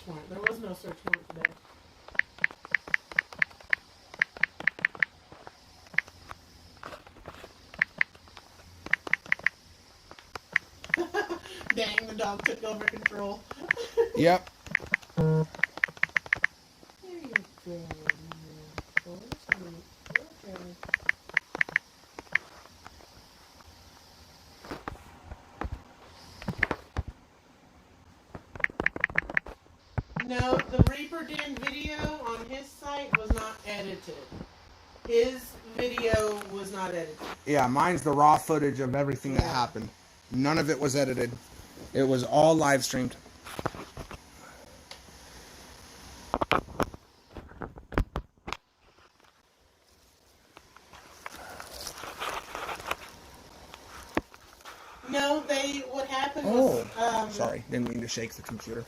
warrant. There was no search warrant today. Dang, the dog took over control. Yep. There you go. Okay. No, the Reaper Den video on his site was not edited. His video was not edited. Yeah, mine's the raw footage of everything that happened. None of it was edited. It was all live streamed. No, what happened was... Sorry, didn't mean to shake the computer.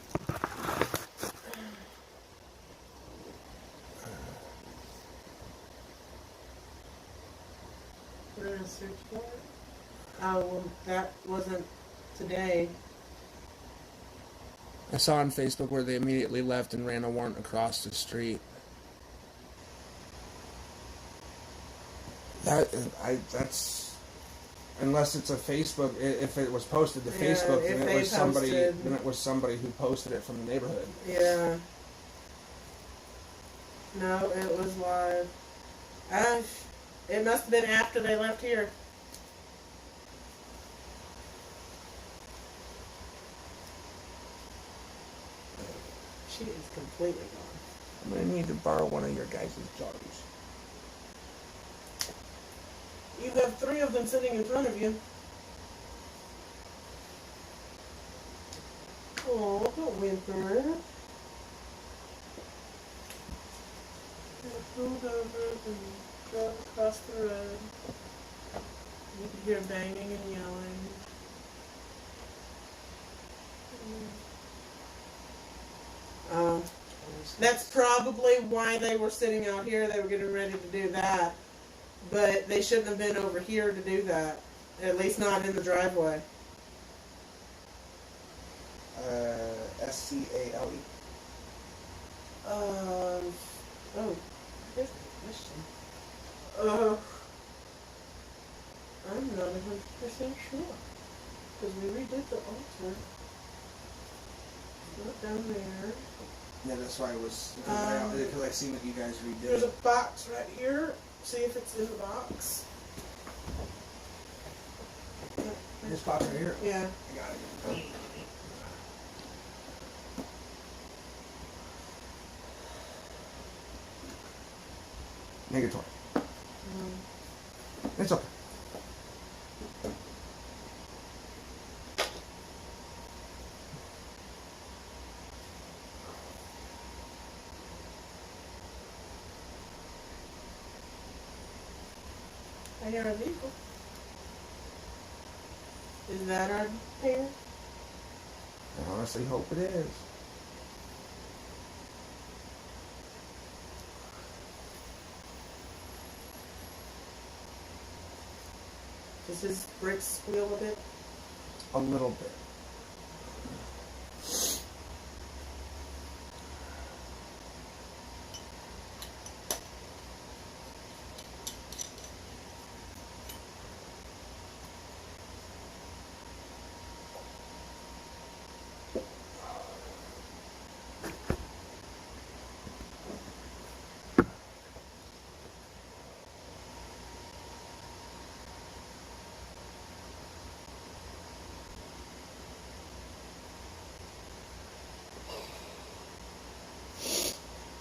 We're going to search for it? Oh, well, that wasn't today. I saw on Facebook where they immediately left and ran a warrant across the street. That's unless it's a Facebook. If it was posted to Facebook, then it was somebody. Then it was somebody who posted it from the neighborhood. Yeah. No, it was live. It must have been after they left here. She is completely gone. I'm gonna need to borrow one of your guys' jars. You have 3 of them sitting in front of you. Oh, don't whimper. Pulled over and drove across the road. You could hear banging and yelling. That's probably why they were sitting out here. They were getting ready to do that. But they shouldn't have been over here to do that. At least not in the driveway. SCALE. Here's the question. I'm not 100% sure. Because we redid the altar. It's not down there. Yeah, that's why I was. Because I seen that you guys redid. There's a box right here. See if it's in the box. This box right here? Yeah. I got it. Negatory. It's okay. I hear a vehicle. Is that our pair? I honestly hope it is. Does his brakes squeal a bit? A little bit.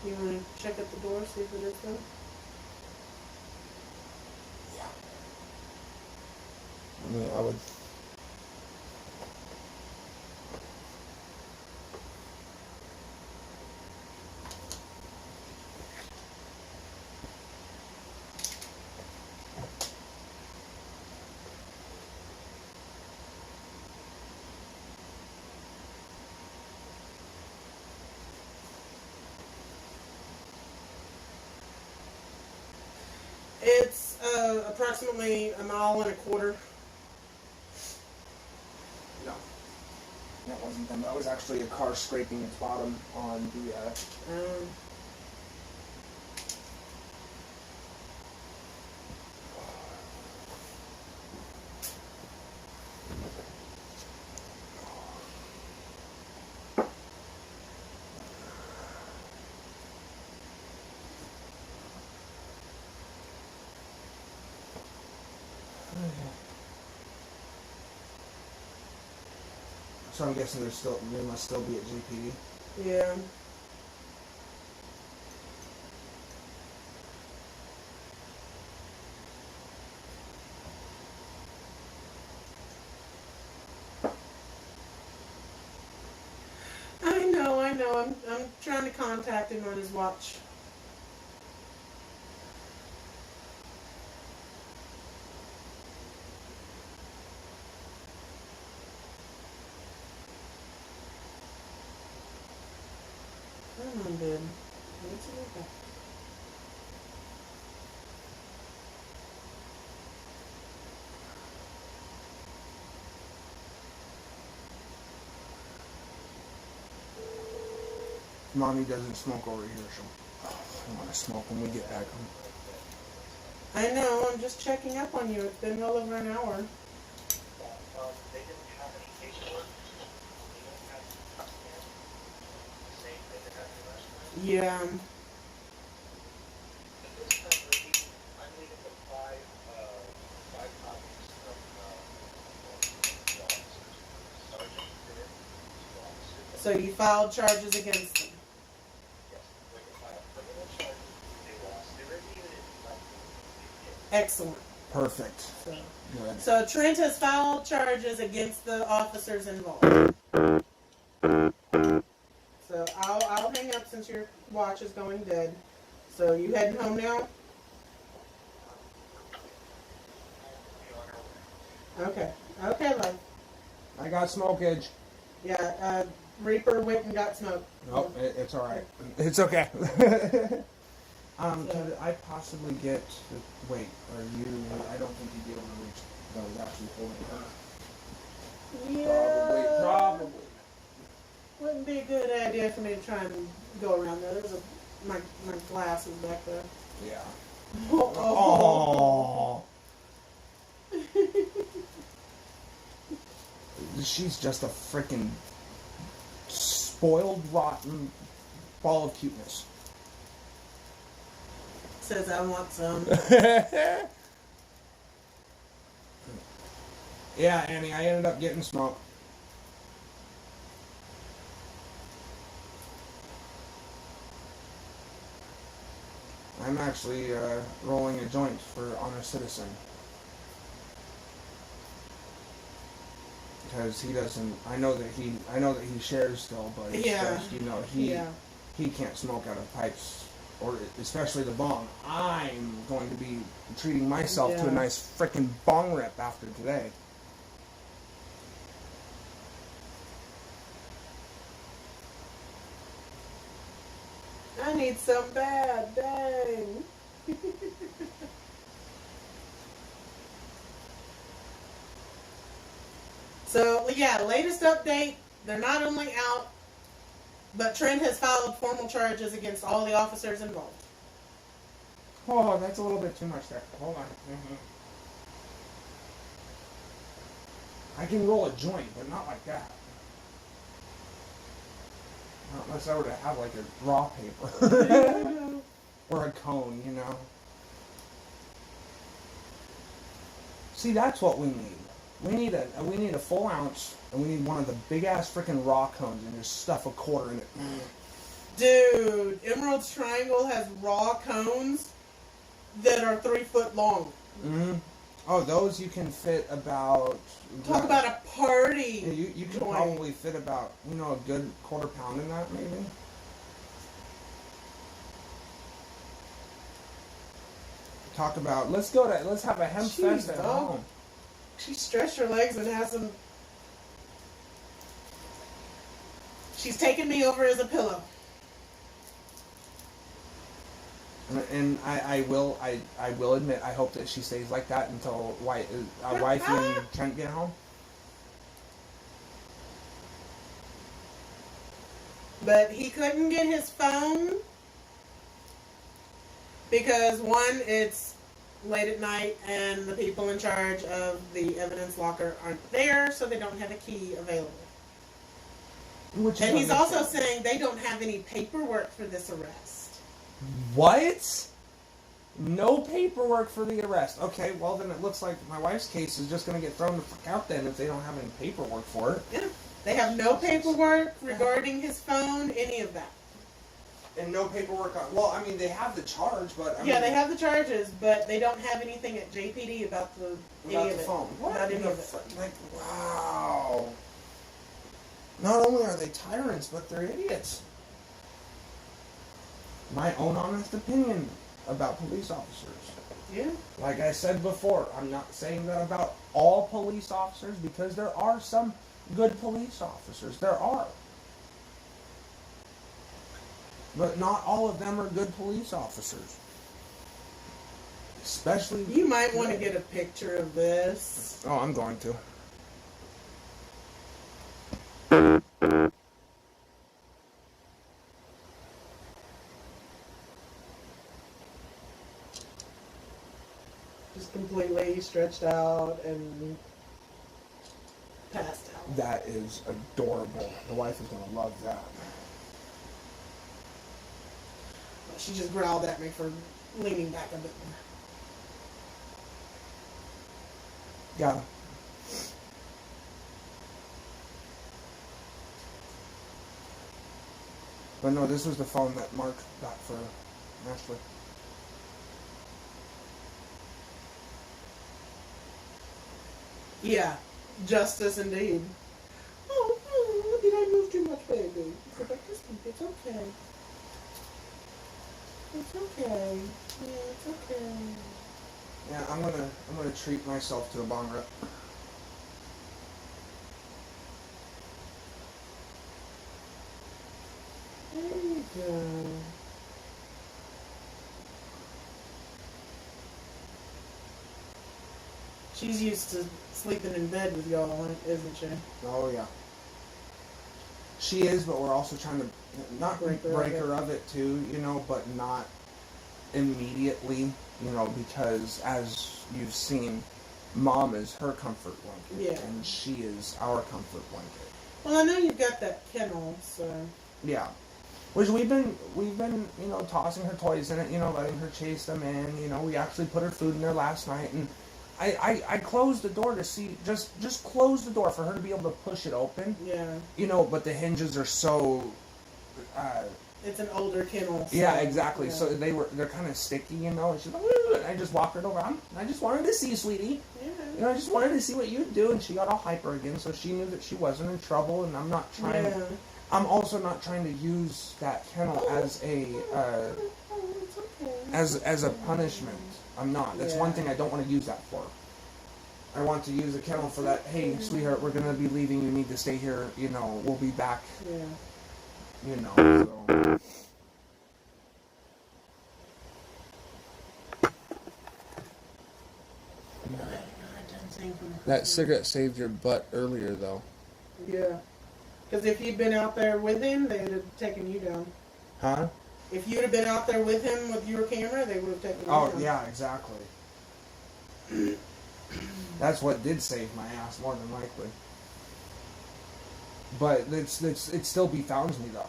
You want to check at the door, see if it is though? Yeah. I mean, I would. It's approximately 1.25 miles. No. That wasn't them. That was actually a car scraping its bottom on the. So I'm guessing they must still be at GP. Yeah. I know. I'm trying to contact him on his watch. Come on, dude. Let's look at. Mommy doesn't smoke over here, so I want to smoke when we get back home. I know, I'm just checking up on you. It's been well over an hour. They didn't have any paperwork. Yeah. This time I'm leaving the five copies of Sergeant did it. So you filed charges against them. Yes, we can file criminal charges. They lost. They were even Excellent. Perfect. So, Good. so Trent has filed charges against the officers involved. So I'll hang up since your watch is going dead. So you heading home now? Okay. Okay, love. I got smokage. Yeah, Reaper went and got smoke. Nope, it's all right. It's okay. Could I possibly get? Wait, are you? I don't think you'd be able to reach. No, actually holding her. Yeah. Probably. Wouldn't be a good idea for me to try and go around there. There's my glasses back there. Yeah. Oh. She's just a freaking spoiled, rotten ball of cuteness. Says I want some. Yeah, Annie, I ended up getting smoke. I'm actually rolling a joint for Honor Citizen. Because he doesn't. I know that he shares still, but it's Yeah. just, Yeah. he can't smoke out of pipes, or especially the bong. I'm going to be treating myself to Yeah. a nice frickin' bong rip after today. I need some bad. Dang. So, yeah, latest update. They're not only out, but Trent has filed formal charges against all the officers involved. Oh, that's a little bit too much there. Hold on. Mm-hmm. I can roll a joint, but not like that. Not unless I were to have like a raw paper. Or a cone, you know. See, that's what we need. We need a full ounce, and we need one of the big ass freaking raw cones, and just stuff a quarter in it. Dude, Emerald's Triangle has raw cones that are 3 foot long. Mm-hmm. Oh, those you can fit about. Talk about a party. Yeah, you can joint. probably fit about a good quarter pound in that maybe. Talk about let's have a hemp Jeez, fest at dog. home. She stretched her legs and has some. She's taking me over as a pillow. And I will admit I hope that she stays like that until Wifey and Trent get home. But he couldn't get his phone because, one, it's late at night and the people in charge of the evidence locker aren't there, so they don't have a key available. And he's also saying they don't have any paperwork for this arrest. What? No paperwork for the arrest. Okay, well then it looks like my wife's case is just going to get thrown the fuck out then if they don't have any paperwork for it. Yeah. They have no paperwork regarding his phone, any of that. And no paperwork on... Well, I mean, they have the charge, but... Yeah, they have the charges, but they don't have anything at JPD about any of it. Phone. What? About any of it. Like, wow. Not only are they tyrants, but they're idiots. My own honest opinion about police officers. Yeah. Like I said before, I'm not saying that about all police officers because there are some good police officers. There are. But not all of them are good police officers. Especially... You might want to get a picture of this. Oh, I'm going to. Just completely stretched out and passed out. That is adorable. The wife is going to love that. She just growled at me for leaning back a bit more. Yeah. But no, this was the phone that Mark got for Ashley. Yeah, justice indeed. Oh, did I move too much, baby? Go back to sleep. It's okay. It's okay. Yeah, it's okay. Yeah, I'm gonna treat myself to a bong rip. There you go. She's used to sleeping in bed with y'all, isn't she? Oh yeah. She is, but we're also trying to not break her of it too, you know, but not immediately, you know, because as you've seen, Mom is her comfort blanket, Yeah. and she is our comfort blanket. Well, I know you've got that kennel, so Yeah. Which we've been, you know, tossing her toys in it, you know, letting her chase them in, you know, we actually put her food in there last night, and I closed the door to see, just close the door for her to be able to push it open. yeah. You know, but the hinges are so, It's an older kennel. So, yeah, exactly. yeah. So they're kind of sticky, you know, and she's like, "Woo," and I just walked her over. I just wanted to see you, sweetie. Yeah. You know, I just wanted to see what you'd do, and she got all hyper again, so she knew that she wasn't in trouble, and I'm not trying Yeah. I'm also not trying to use that kennel as a It's okay. as a punishment. I'm not. That's one thing I don't want to use that for. I want to use a kennel for that. Hey, sweetheart, we're gonna be leaving. You need to stay here. You know, we'll be back. Yeah. You know. So. That cigarette saved your butt earlier, though. Yeah. Because if you'd been out there with him, they would have taken you down. Huh? If you'd have been out there with him with your camera, they would have taken you Oh, down. yeah, exactly. That's what did save my ass, more than likely. But it still befounds me, though.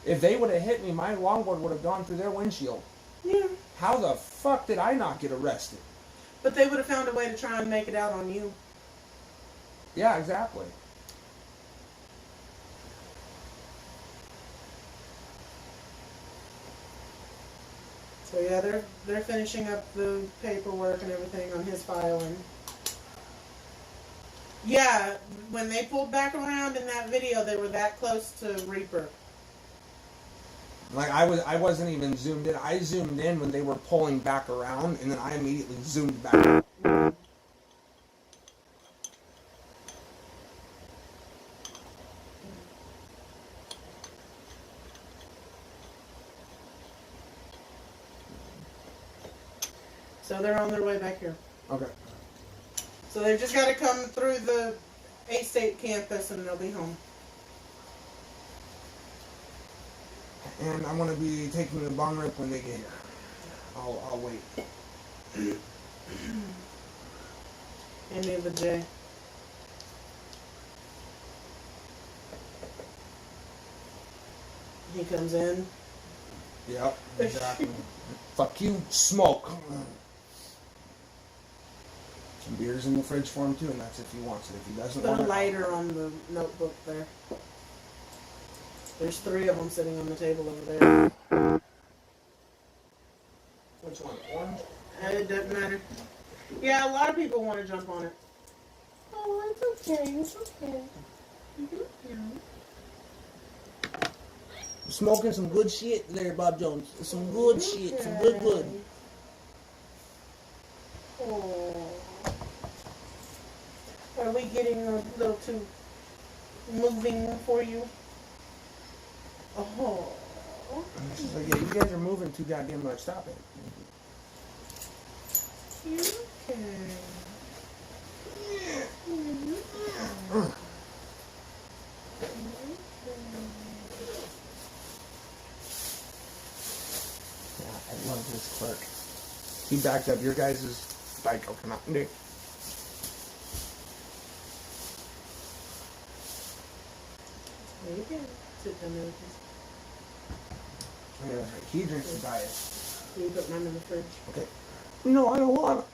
If they would have hit me, my longboard would have gone through their windshield. Yeah. How the fuck did I not get arrested? But they would have found a way to try and make it out on you. Yeah, exactly. So yeah, they're finishing up the paperwork and everything on his filing. Yeah, when they pulled back around in that video, they were that close to Reaper. Like I wasn't even zoomed in. I zoomed in when they were pulling back around, and then I immediately zoomed back out. So they're on their way back here. Okay. So they've just got to come through the A-State campus and they'll be home. And I'm gonna be taking the bong rip when they get here. I'll wait. Any of the J. He comes in. Yep, exactly. Fuck you, smoke. Some beers in the fridge for him too, and that's if he wants it. If he doesn't Put want a it, lighter on the notebook there. There's 3 of them sitting on the table over there. which one? Orange? It doesn't matter. Yeah, a lot of people want to jump on it. Oh, it's okay. It's okay. Smoking some good shit there, Bob Jones. Some good shit. Some good. Oh. Are we getting a little too moving for you? Oh. She's like, yeah, you guys are moving too goddamn much. Stop it. You okay? Yeah, I love this clerk. He backed up your guys' bike. Oh, come on, dude. There you go. Sit down there with Yeah, he drinks the diet. me. You put mine in the fridge. Okay. No, I don't want it.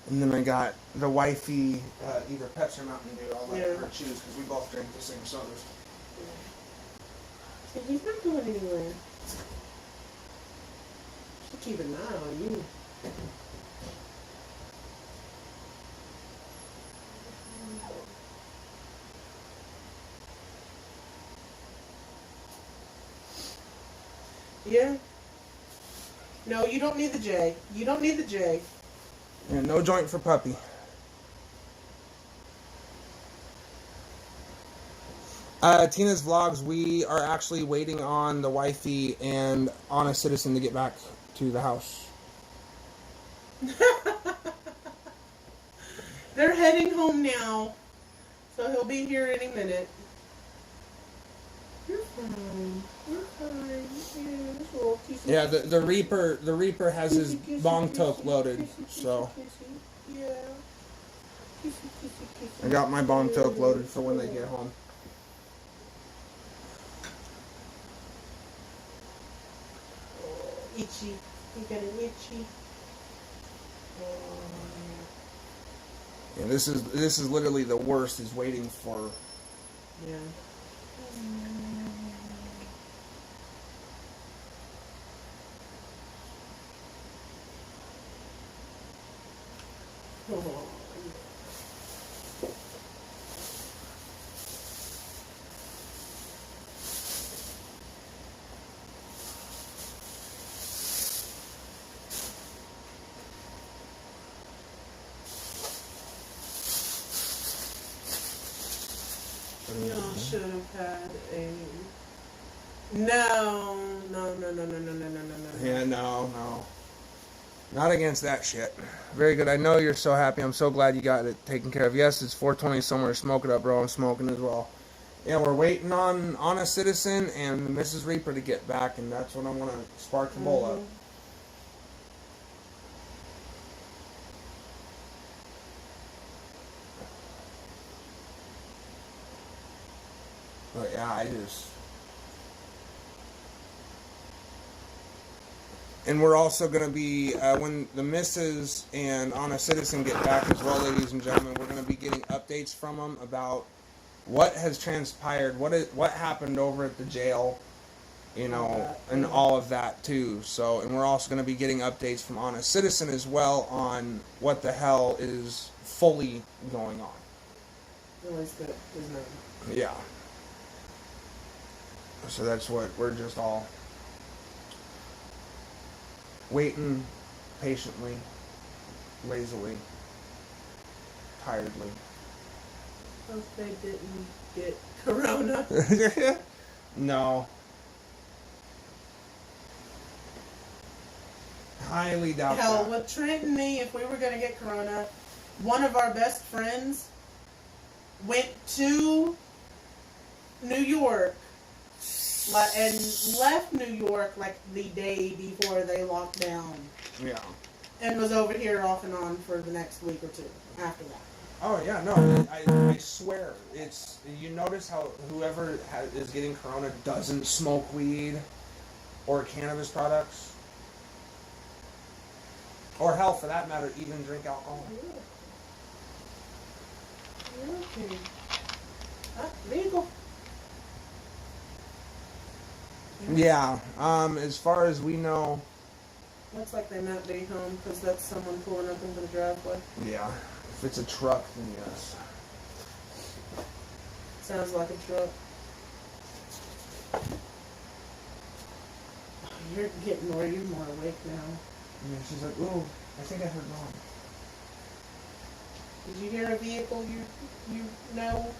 And then I got the wifey, either Pepsi or Mountain Dew. I'll let her choose because we both drink the same sodas. See, he's not going anywhere. Should keep an eye on you. Yeah. No, you don't need the J. You don't need the J. Yeah, no joint for puppy. Tina's vlogs, we are actually waiting on the wifey and Honest Citizen to get back to the house. They're heading home now, so he'll be here any minute. You're fine. You're fine. Yeah, little kissy, Yeah, the Reaper has his kissy, bong kissy, toke kissy, loaded, kissy, so kissy. Yeah. Kissy, kissy, kissy. I got my bong toke loaded for when they get home. Oh, itchy. You got an itchy. Oh. Yeah, this is literally the worst. Is waiting for. Yeah. Oh. Y'all should have had a. No. Yeah, no. Not against that shit. Very good. I know you're so happy. I'm so glad you got it taken care of. Yes, it's 420 somewhere. Smoke it up, bro. I'm smoking as well. Yeah, we're waiting on Honest Citizen and Mrs. Reaper to get back, and that's when I want to spark the bowl up. But yeah, I just... And we're also going to be, when the Misses and Honest Citizen get back as well, ladies and gentlemen, we're going to be getting updates from them about what has transpired, what happened over at the jail, you know, and all of that too. So, and we're also going to be getting updates from Honest Citizen as well on what the hell is fully going on. Always good, isn't it? Yeah. So that's what we're just all waiting patiently, lazily, tiredly. Hope they didn't get corona. No. Highly doubt Hell, that. with Trent and me, if we were going to get corona, one of our best friends went to New York and left New York like the day before they locked down, Yeah. and was over here off and on for the next week or two after that. Oh yeah, no, I swear it's. You notice how whoever is getting corona doesn't smoke weed or cannabis products, or hell, for that matter, even drink alcohol. Okay. Legal. Yeah. As far as we know. Looks like they might be home because that's someone pulling up into the driveway. Yeah. If it's a truck, then yes. Sounds like a truck. Oh, you're getting more. You're more awake now. Yeah, she's like, ooh, I think I heard wrong. Did you hear a vehicle you know?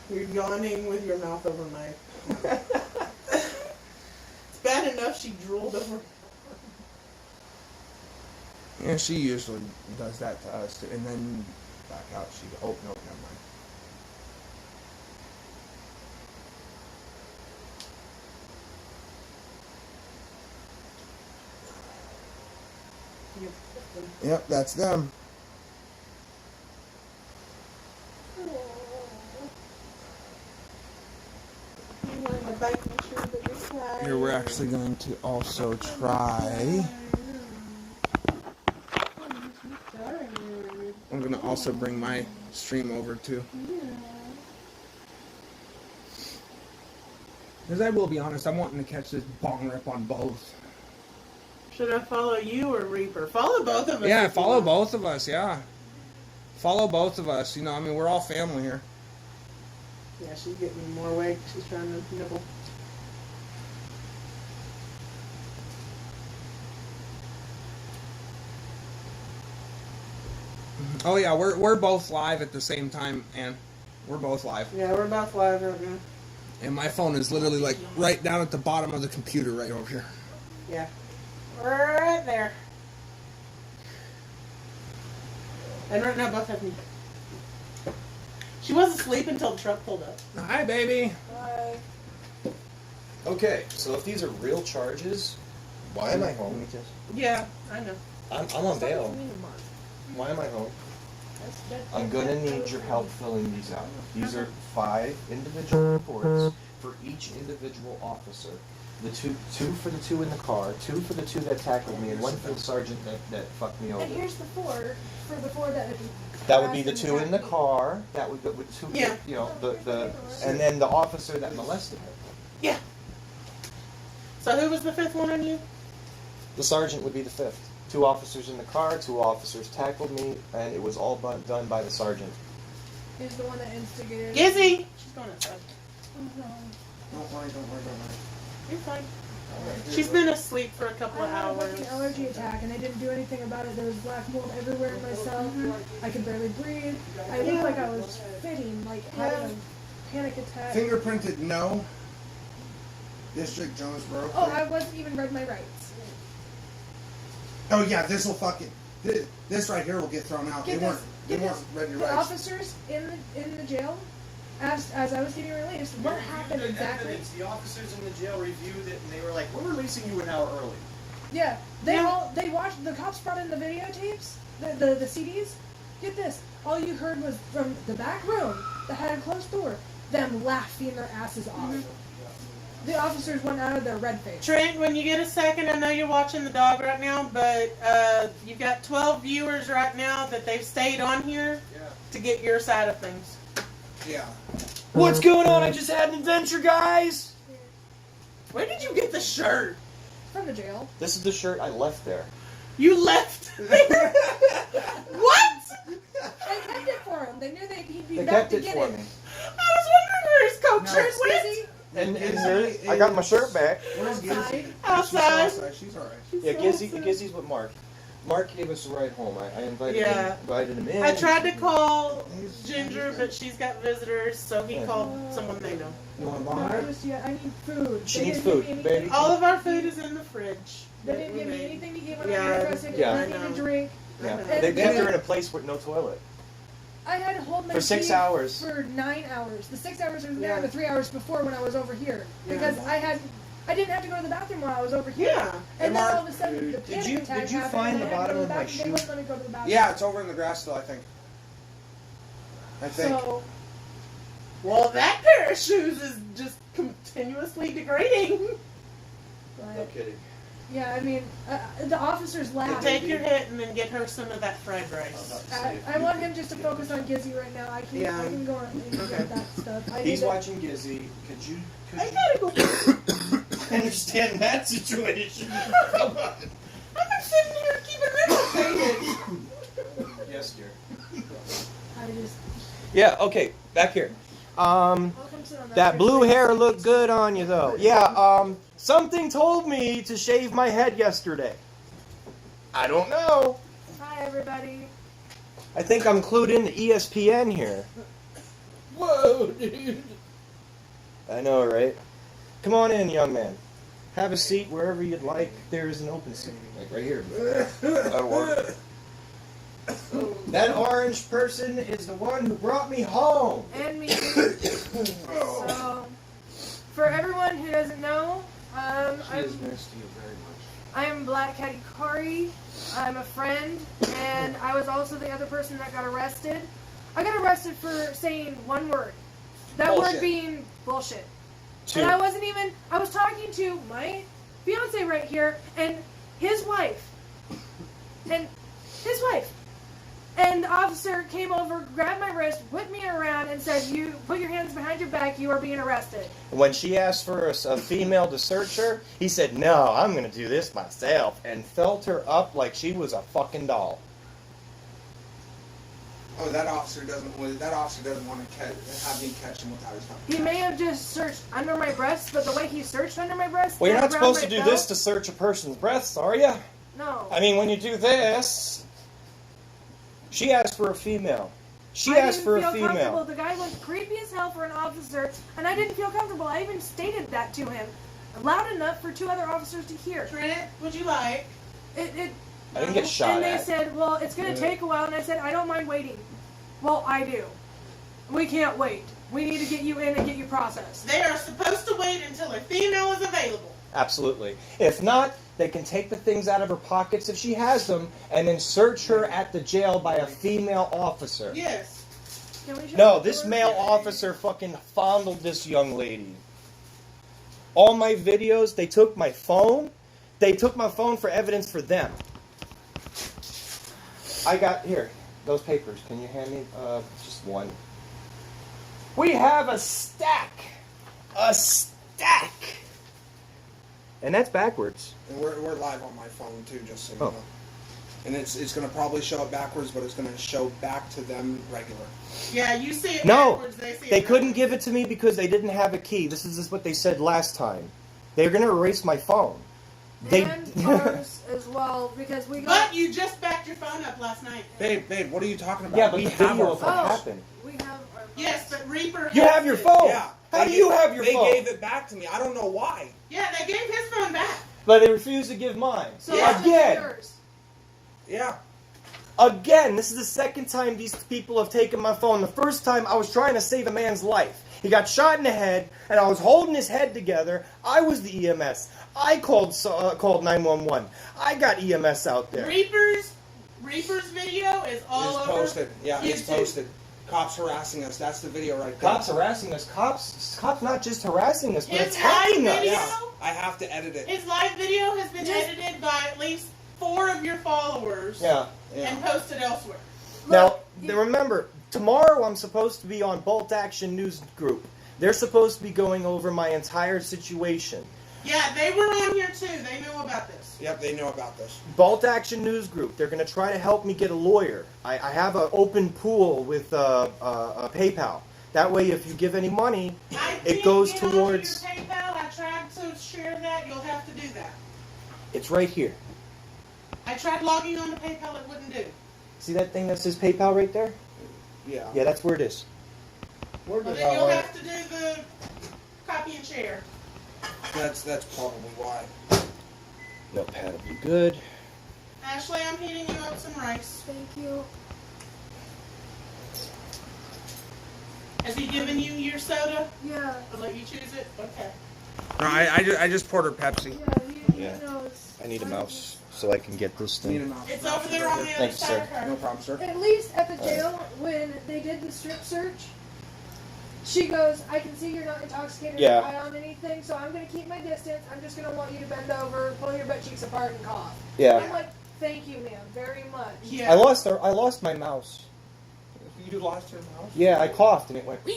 You're yawning with your mouth over my. It's bad enough she drooled over. Yeah, she usually does that to us, too. And then back out. She go, oh no, never mind. Yep, that's them. Here we're actually going to also try. I'm going to also bring my stream over too. Because I will be honest, I'm wanting to catch this bong rip on both. Should I follow you or Reaper? Follow both of us. Yeah, if you follow want. both of us, yeah. Follow both of us. You know, I mean, we're all family here. Yeah, she's getting more awake. She's trying to nibble. Oh yeah, we're both live at the same time, and we're both live. Yeah, we're both live right now. And my phone is literally like right down at the bottom of the computer right over here. Yeah. Right there. And right now both have me. She was asleep until the truck pulled up. Hi, baby. Bye. Okay, so if these are real charges, why am I home? Yeah, I know. I'm on bail. Why am I home? I'm gonna need your help filling these out. These are 5 individual reports for each individual officer. The two for the 2 in the car, 2 for the 2 that tackled me, and 1 for the sergeant that fucked me over. And here's the 4 for the 4 that. That would be the 2 in the car. That would go with 2. Yeah. You know and then the officer that molested her. Yeah. So who was the 5th one on you? The sergeant would be the 5th. 2 officers in the car, 2 officers tackled me, and it was all done by the sergeant. Is the one that instigated. Gizzy! She's going outside. Don't worry. You're fine. She's been asleep for a couple of I had a hours. fucking allergy attack and they didn't do anything about it. There was black mold everywhere in myself. I could barely breathe. I looked like I was fitting, like having a panic attack. Fingerprinted no. District Jonesboro. Oh, I wasn't even read my rights. Oh yeah, this will fucking this right here will get thrown out. Get They this. Get weren't this. read your The rights. officers in the jail, as I was getting released, what happened exactly? Evidence, the officers in the jail reviewed it and they were like, we're releasing you an hour early. Yeah, they watched. The cops brought in the videotapes, the CDs. Get this. All you heard was from the back room that had a closed door, them laughing their asses off. The officers went out of their red face. Trent, when you get a second, I know you're watching the dog right now, but you've got 12 viewers right now that they've stayed on here to get your side of things. Yeah. What's going on? I just had an adventure, guys! Where did you get the shirt? From the jail. This is the shirt I left there. You left. What? They kept it for him. They knew he'd be They back kept to it get for it. me. I was wondering where his coat No. shirt went. And here, I got my shirt back. Where's Gizzy? Outside. She's alright. Yeah, Gizzy's with Mark. Mark gave us a ride home. I invited Yeah. him in. I tried to call Ginger, but she's got visitors, so he Yeah. called someone they know. You want to No, buy I it? just, yeah, I need food. She They needs didn't give food, me baby. anything- All of our food is in the fridge. They didn't give me anything to eat when Yeah, I was arrested. yeah. Nothing I know. to drink. Yeah. I know. They kept her in a place with no toilet. I had to hold my For 6 pee hours. for 9 hours. The 6 hours was there, Yeah. and the 3 hours before when I was over here, Yeah. because I didn't have to go to the bathroom while I was over here. Yeah. And then Mark, all of a sudden, the did panic you- attack did you happened, find and the I had to bottom go to of my bathroom. They shoe? wouldn't let me go to the bathroom. Yeah, it's over in the grass still, I think. I think. So Well, that pair of shoes is just continuously degrading. but, kidding. yeah, I mean, the officers laughed. Take your hit and then get her some of that fried rice. I want him just to focus on Gizzy right now. I Yeah. can go on and Okay. get that stuff. He's need to- watching Gizzy. Could you I gotta go. Understand that situation. Come on. I've been sitting here keeping them updated. Yes, dear. I just. Yeah, okay, back here. I'll come sit on That blue chair. hair looked good on you, though. Yeah, something told me to shave my head yesterday. I don't know. Hi, everybody. I think I'm clued into ESPN here. Whoa, dude. I know, right? Come on in, young man. Have a seat wherever you'd like. There is an open seat, like right here. That'll work. That orange person is the one who brought me home. And me. So, for everyone who doesn't know, I'm nice to you very much. I'm Black Caddy Kari. I'm a friend, and I was also the other person that got arrested. I got arrested for saying one word. That Bullshit. word being bullshit. Two. And I wasn't even, I was talking to my fiance right here, and his wife. And his wife. And the officer came over, grabbed my wrist, whipped me around, and said, "You put your hands behind your back, you are being arrested." When she asked for a female to search her, he said, "No, I'm going to do this myself," and felt her up like she was a fucking doll. Oh, that officer doesn't want to have me catch him without his phone. He may have just searched under my breast, but the way he searched under my breast... Well, you're and not around supposed to my do belt- this to search a person's breasts, are you? No. I mean, when you do this, she asked for a female. She I asked didn't for a feel comfortable. female. The guy looked creepy as hell for an officer, and I didn't feel comfortable. I even stated that to him, loud enough for two other officers to hear. Trent, would you like? It I didn't get shot and they at. said, "Well, it's going to take a while," and I said, "I don't mind waiting." Well, I do. We can't wait. We need to get you in and get you processed. They are supposed to wait until a female is available. Absolutely. If not, they can take the things out of her pockets if she has them, and then search her at the jail by a female officer. Yes. Can we shut No, the this door? male officer fucking fondled this young lady. All my videos, they took my phone. They took my phone for evidence for them. I got, here, those papers. Can you hand me just one? We have a stack. A stack. And that's backwards. And we're live on my phone too, just so you Oh. know. And it's going to probably show it backwards, but it's going to show back to them regular. Yeah, you see it No, backwards, they see they it couldn't backwards. give it to me because they didn't have a key. This is what they said last time. They were going to erase my phone. They And ours as well, because we got... But you just backed your phone up last night. Babe, what are you talking about? Yeah, but we the have video our of what phones. happened. We have our... Yes, but Reaper You has have your it. phone. Yeah. How do you have your They phone? gave it back to me. I don't know why. Yeah, they gave his phone back. But they refused to give mine. So Yeah. that's Again. yours. Yeah. Again, this is the second time these people have taken my phone. The first time I was trying to save a man's life. He got shot in the head, and I was holding his head together. I was the EMS. I called 911. I got EMS out there. Reaper's video is all It's over. posted. Yeah, it's YouTube. posted. Cops harassing us. That's the video right there. Cops harassing us. Cops not just harassing us, but His attacking live us. video? Yeah. I have to edit it. His live video has been edited by at least 4 of your followers Yeah. and posted elsewhere. Now, remember, tomorrow I'm supposed to be on Bolt Action News Group. They're supposed to be going over my entire situation. Yeah, they were on here too. They know about this. Yep, they know about this. Bolt Action News Group. They're going to try to help me get a lawyer. I have an open pool with PayPal. That way, if you give any money, I it can't goes get onto towards. your PayPal. I tried to share that. You'll have to do that. It's right here. I tried logging on to PayPal, it wouldn't do. See that thing that says PayPal right there? Yeah. Yeah, that's where it is. Where Well, did then you'll have to do the copy and share. That's probably why. Notepad will be good. Ashley, I'm heating you up some rice. Thank you. Has he given you your soda? Yeah. I'll let you choose it? Okay. No, I just poured her Pepsi. Yeah, he knows. I need a mouse so I can get this Need a thing. mouse. It's over there on the other Thanks, side sir. of her. No problem, sir. At least at the jail, when they did the strip search, she goes, I can see you're not intoxicated Yeah. or high on anything, so I'm going to keep my distance. I'm just going to want you to bend over, pull your butt cheeks apart, and cough. I'm Yeah. like, thank you, ma'am, very much. Yeah. I lost my mouse. You lost your mouse? Yeah, I coughed and it went. But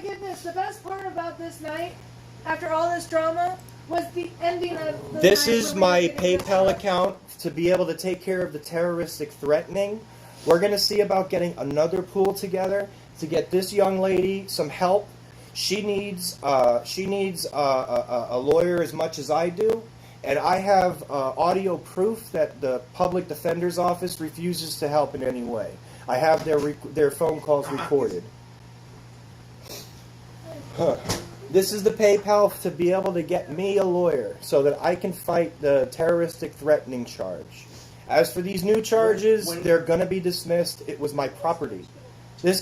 get this, the best part about this night, after all this drama, was the ending of the This night is where we my were getting this PayPal stuff. account to be able to take care of the terroristic threatening. We're going to see about getting another pool together to get this young lady some help. She needs a lawyer as much as I do, and I have audio proof that the public defender's office refuses to help in any way. I have their phone calls recorded. Huh. This is the PayPal to be able to get me a lawyer so that I can fight the terroristic threatening charge. As for these new charges, they're going to be dismissed. It was my property. This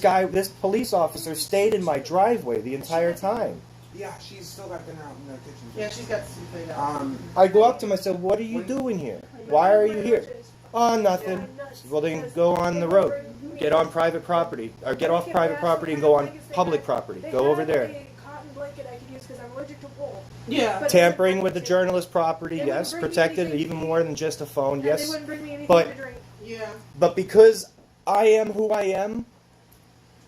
police officer stayed in my driveway the entire time. Yeah, she's still got dinner out in the kitchen. Yeah, she's got some food out. I go up to him, I said, what are you doing here? Why are you here? Oh, nothing. Well, then go on the road. Get on private property. Or get off private property and go on public property. Go over there. They had a cotton blanket I could use because I'm allergic to wool. Yeah. But Tampering with the journalist property, They yes. wouldn't bring me Protected anything even to more eat. than just a phone, And they yes. wouldn't bring me anything But- to drink. Yeah. But because I am who I am,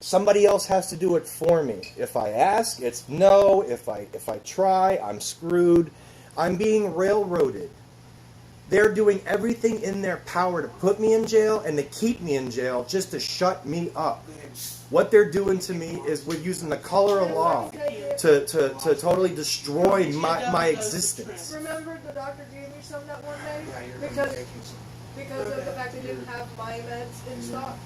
somebody else has to do it for me. If I ask, it's no. If I try, I'm screwed. I'm being railroaded. They're doing everything in their power to put me in jail and to keep me in jail just to shut me up. What they're doing to me is we're using the color of law to totally destroy my existence. Remember the doctor gave me some that one day? Yeah, you're Because taking some. because of the fact they didn't have my meds in stock.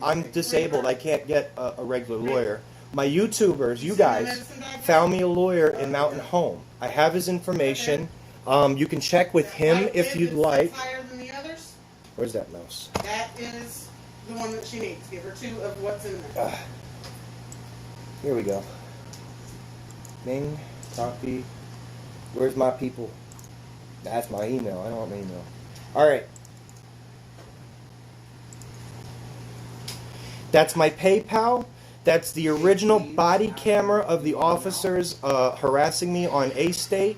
I'm disabled. I can't get a regular lawyer. My YouTubers, you guys, found me a lawyer in Mountain Home. I have his information. You can check with him White if lid you'd that's like. higher than the others. Where's that mouse? That is the one that she needs. Give her 2 of what's in there. Here we go. Bing, copy. Where's my people? That's my email. I don't want my email. All right. That's my PayPal. That's the original body camera of the officers harassing me on A State.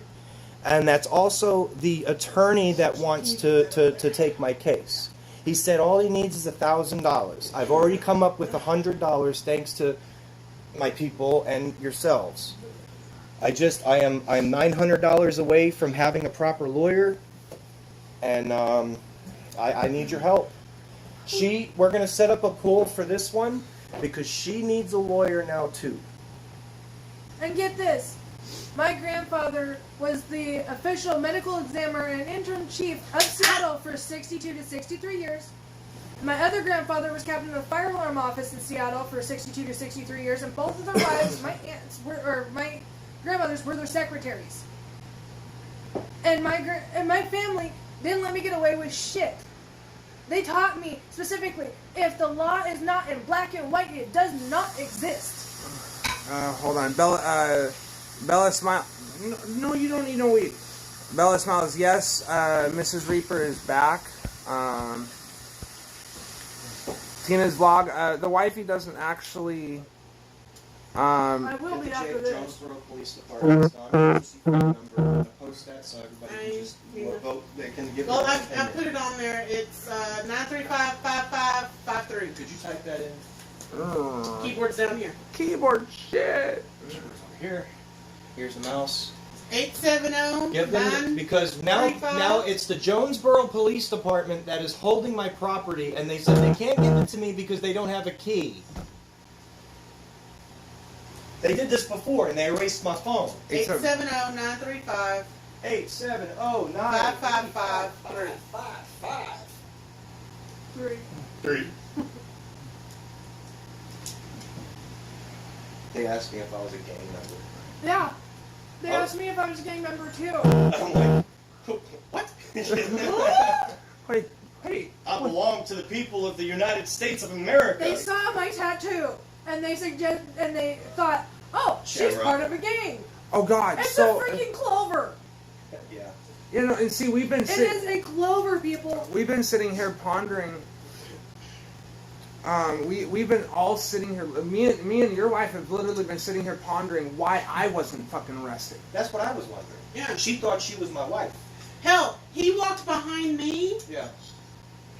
And that's also the attorney that wants to take my case. He said all he needs is $1,000. I've already come up with $100 thanks to my people and yourselves. I'm $900 away from having a proper lawyer, and I need your help. We're gonna set up a pool for this one because she needs a lawyer now too. And get this, my grandfather was the official medical examiner and interim chief of Seattle for 62 to 63 years. My other grandfather was captain of the fire alarm office in Seattle for 62 to 63 years, and both of their wives, my grandmothers, were their secretaries. And my family didn't let me get away with shit. They taught me specifically, if the law is not in black and white, it does not exist. Hold on. Bella Smile. No, you don't need no weed. Bella Smiles, yes. Mrs. Reaper is back. Tina's vlog. The wifey doesn't actually. I will be after this. Jonesboro Police Department's non-emergency phone number. Post that so everybody can just vote. They can give Well, their I opinion. put it on there. It's 935-5553. Could you type that in? Keyboard's down here. Keyboard shit. Here. Here's the mouse. 870 Give them because now it's the Jonesboro Police Department that is holding my property, and they said they can't give it to me because they don't have a key. They did this before, and they erased my phone. 870-935-5553. 870 5553. 3. 3. They asked me if I was a gang member. Yeah. They Oh. asked me if I was a gang member too. I'm like, what? Hey, I belong to the people of the United States of America. They saw my tattoo and they thought, oh, she's Shamrock. part of a gang. oh God, It's so a freaking clover. Yeah. you know, and see, we've been It is a clover, people. sitting here pondering. We've been all sitting here. Me and your wife have literally been sitting here pondering why I wasn't fucking arrested. That's what I was wondering. Yeah. She thought she was my wife. Hell, he walked behind me Yeah.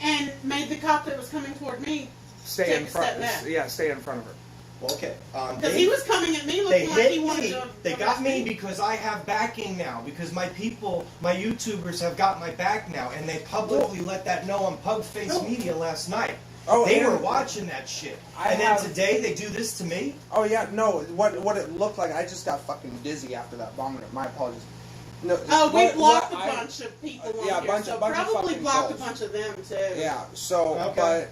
and made the cop that was coming toward me Stay take in a front. step back. Yeah, stay in front of her. Well, okay. Because he was coming at me They looking like he hit wanted me. to. They got me because I have backing now. Because my people, my YouTubers have got my back now, and they publicly let that know on Pugface Media last night. Oh, They and- were watching that shit. I And then have- today they do this to me. Oh yeah, no. What it looked like, I just got fucking dizzy after that vomit. My apologies. No. Oh, we what- blocked what a I- bunch of people on yeah, here, bunch so of probably fucking blocked a trolls. bunch of them too. Yeah. So, Okay.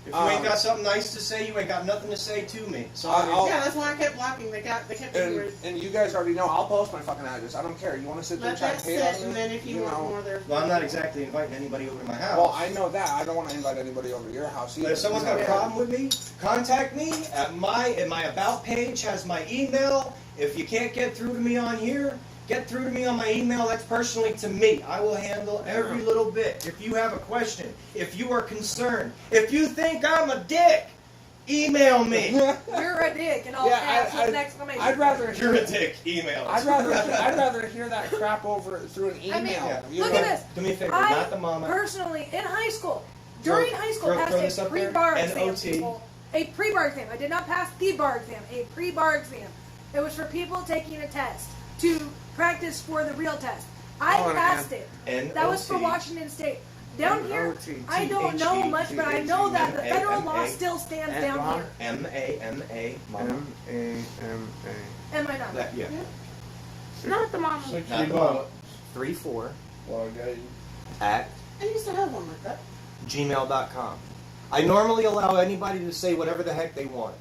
If you ain't Um, got something nice to say, you ain't got nothing to say to me. So I'll- Yeah, that's why I kept blocking. They kept being rude. and you guys already know. I'll post my fucking address. I don't care. You want to sit there Let and try that to hate sit, on and me? then if you want know. more, there's. well, I'm not exactly inviting anybody over to my house. Well, I know that. I don't want to invite anybody over to your house either. But if someone's got a Yeah. problem with me, contact me at my about page has my email. If you can't get through to me on here, get through to me on my email. That's personally to me. I will handle every little bit. If you have a question, if you are concerned, if you think I'm a dick, email me. You're a dick and all Yeah, caps with an exclamation. I'd rather. You're a dick. Email. I'd rather hear that crap over through an email. I mean, you look know? at this. Do me a favor, I not the mama. personally, in high school, during high school, throw this passed a up there. pre-bar exam. NOT. People. A pre-bar exam. I did not pass the bar exam. A pre-bar exam. It was for people taking a test to practice for the real test. I Oh, and passed it. That was for NOT. Washington State. Down here, NOT. I don't know much, but I know that the federal law M-A. still stands And down law. here. M-A-M-A, mama. M-A-M-A. Am I not? That, yeah. Not the mama. Not the mama. 34 at I used to have one like that. gmail.com. I normally allow anybody to say whatever the heck they want.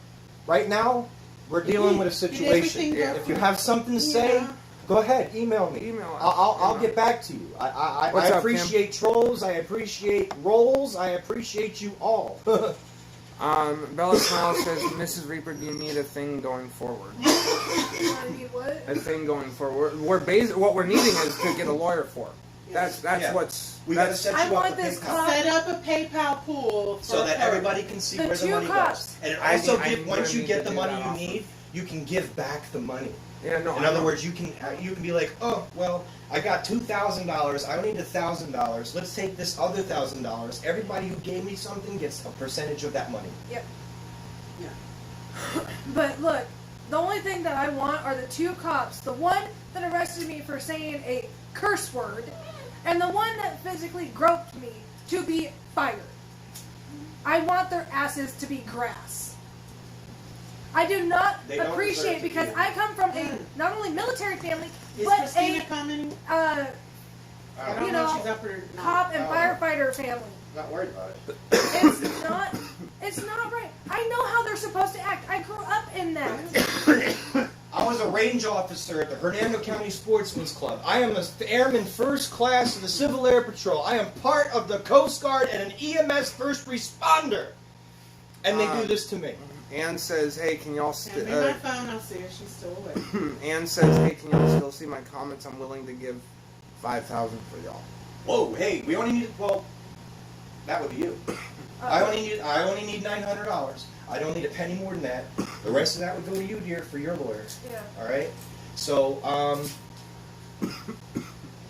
Right now, we're dealing with a situation. Everything goes- If you have something to say, Yeah. go ahead, email me. Email us. I'll get back to you. I What's up, appreciate trolls. I appreciate rolls. I appreciate you all. Bella Smile says, Mrs. Reaper, do you need a thing going forward? I mean, what? A thing going forward. What we're needing is to get a lawyer for. That's Yeah. what's. We gotta that's, set I you up want with this PayPal. cop- Set up a PayPal pool So that for- everybody can see The where the two money cops. goes. And it I also need- give, I'm once gonna you need get to the do money that you also. need, you can give back the money. yeah, no. In I other know. words, you can be like, oh well, I got $2,000. I only need $1,000. Let's take this other $1,000. Everybody who gave me something gets a percentage of that money. Yep. Yeah. But look, the only thing that I want are the two cops. The one that arrested me for saying a curse word, and the one that physically groped me to be fired. I want their asses to be grass. I do not They don't appreciate deserve to because be. I come from a not only military family, Is but Christina a coming? uh, I don't you know if know, she's up or not. cop and Oh. firefighter family. Not worried about it. It's not right. I know how they're supposed to act. I grew up in that. I was a range officer at the Hernando County Sportsman's Club. I am an airman first class of the Civil Air Patrol. I am part of the Coast Guard and an EMS first responder. And they do this to me. Ann says, hey, can y'all Hand me my phone, I'll see if she's still awake. Ann says, hey, can y'all still see my comments? I'm willing to give $5,000 for y'all. Whoa, hey, we only need, well, that would be you. I only need $900. I don't need a penny more than that. The rest of that would go to you, dear, for your lawyer. Yeah. All right. So,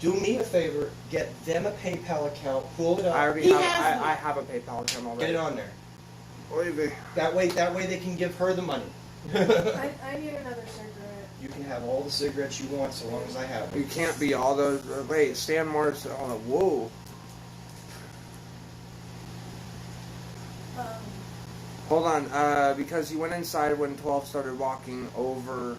do me a favor. Get them a PayPal account. Pull it up. I already He have, has one. I have a PayPal account already. Get it on there. Baby. That way they can give her the money. I need another cigarette. You can have all the cigarettes you want, so long as I have them. You can't be all those. Wait, Stan Morris. Oh, whoa. Hold on. Because you went inside when 12 started walking over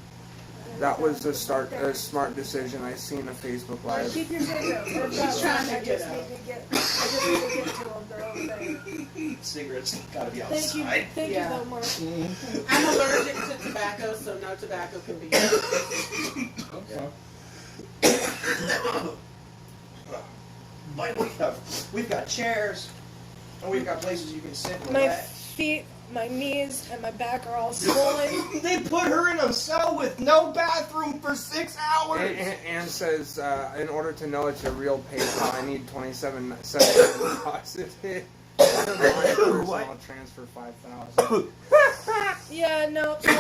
That was a smart decision. I seen a Facebook Live. Keep your cigarettes. They're She's trying to I get just out. need to get. I just need to get to them. They're over there. Cigarettes gotta be Thank you. outside. Thank Yeah. you, though, Mark. I'm allergic to tobacco, so no tobacco can be used. But we've got chairs, and we've got places you can sit and My relax. feet, my knees, and my back are all swollen. They put her in a cell with no bathroom for 6 hours. Ann says, in order to know it's a real PayPal, I need 27.7 deposited. I'll transfer 5,000. Yeah, no, sorry.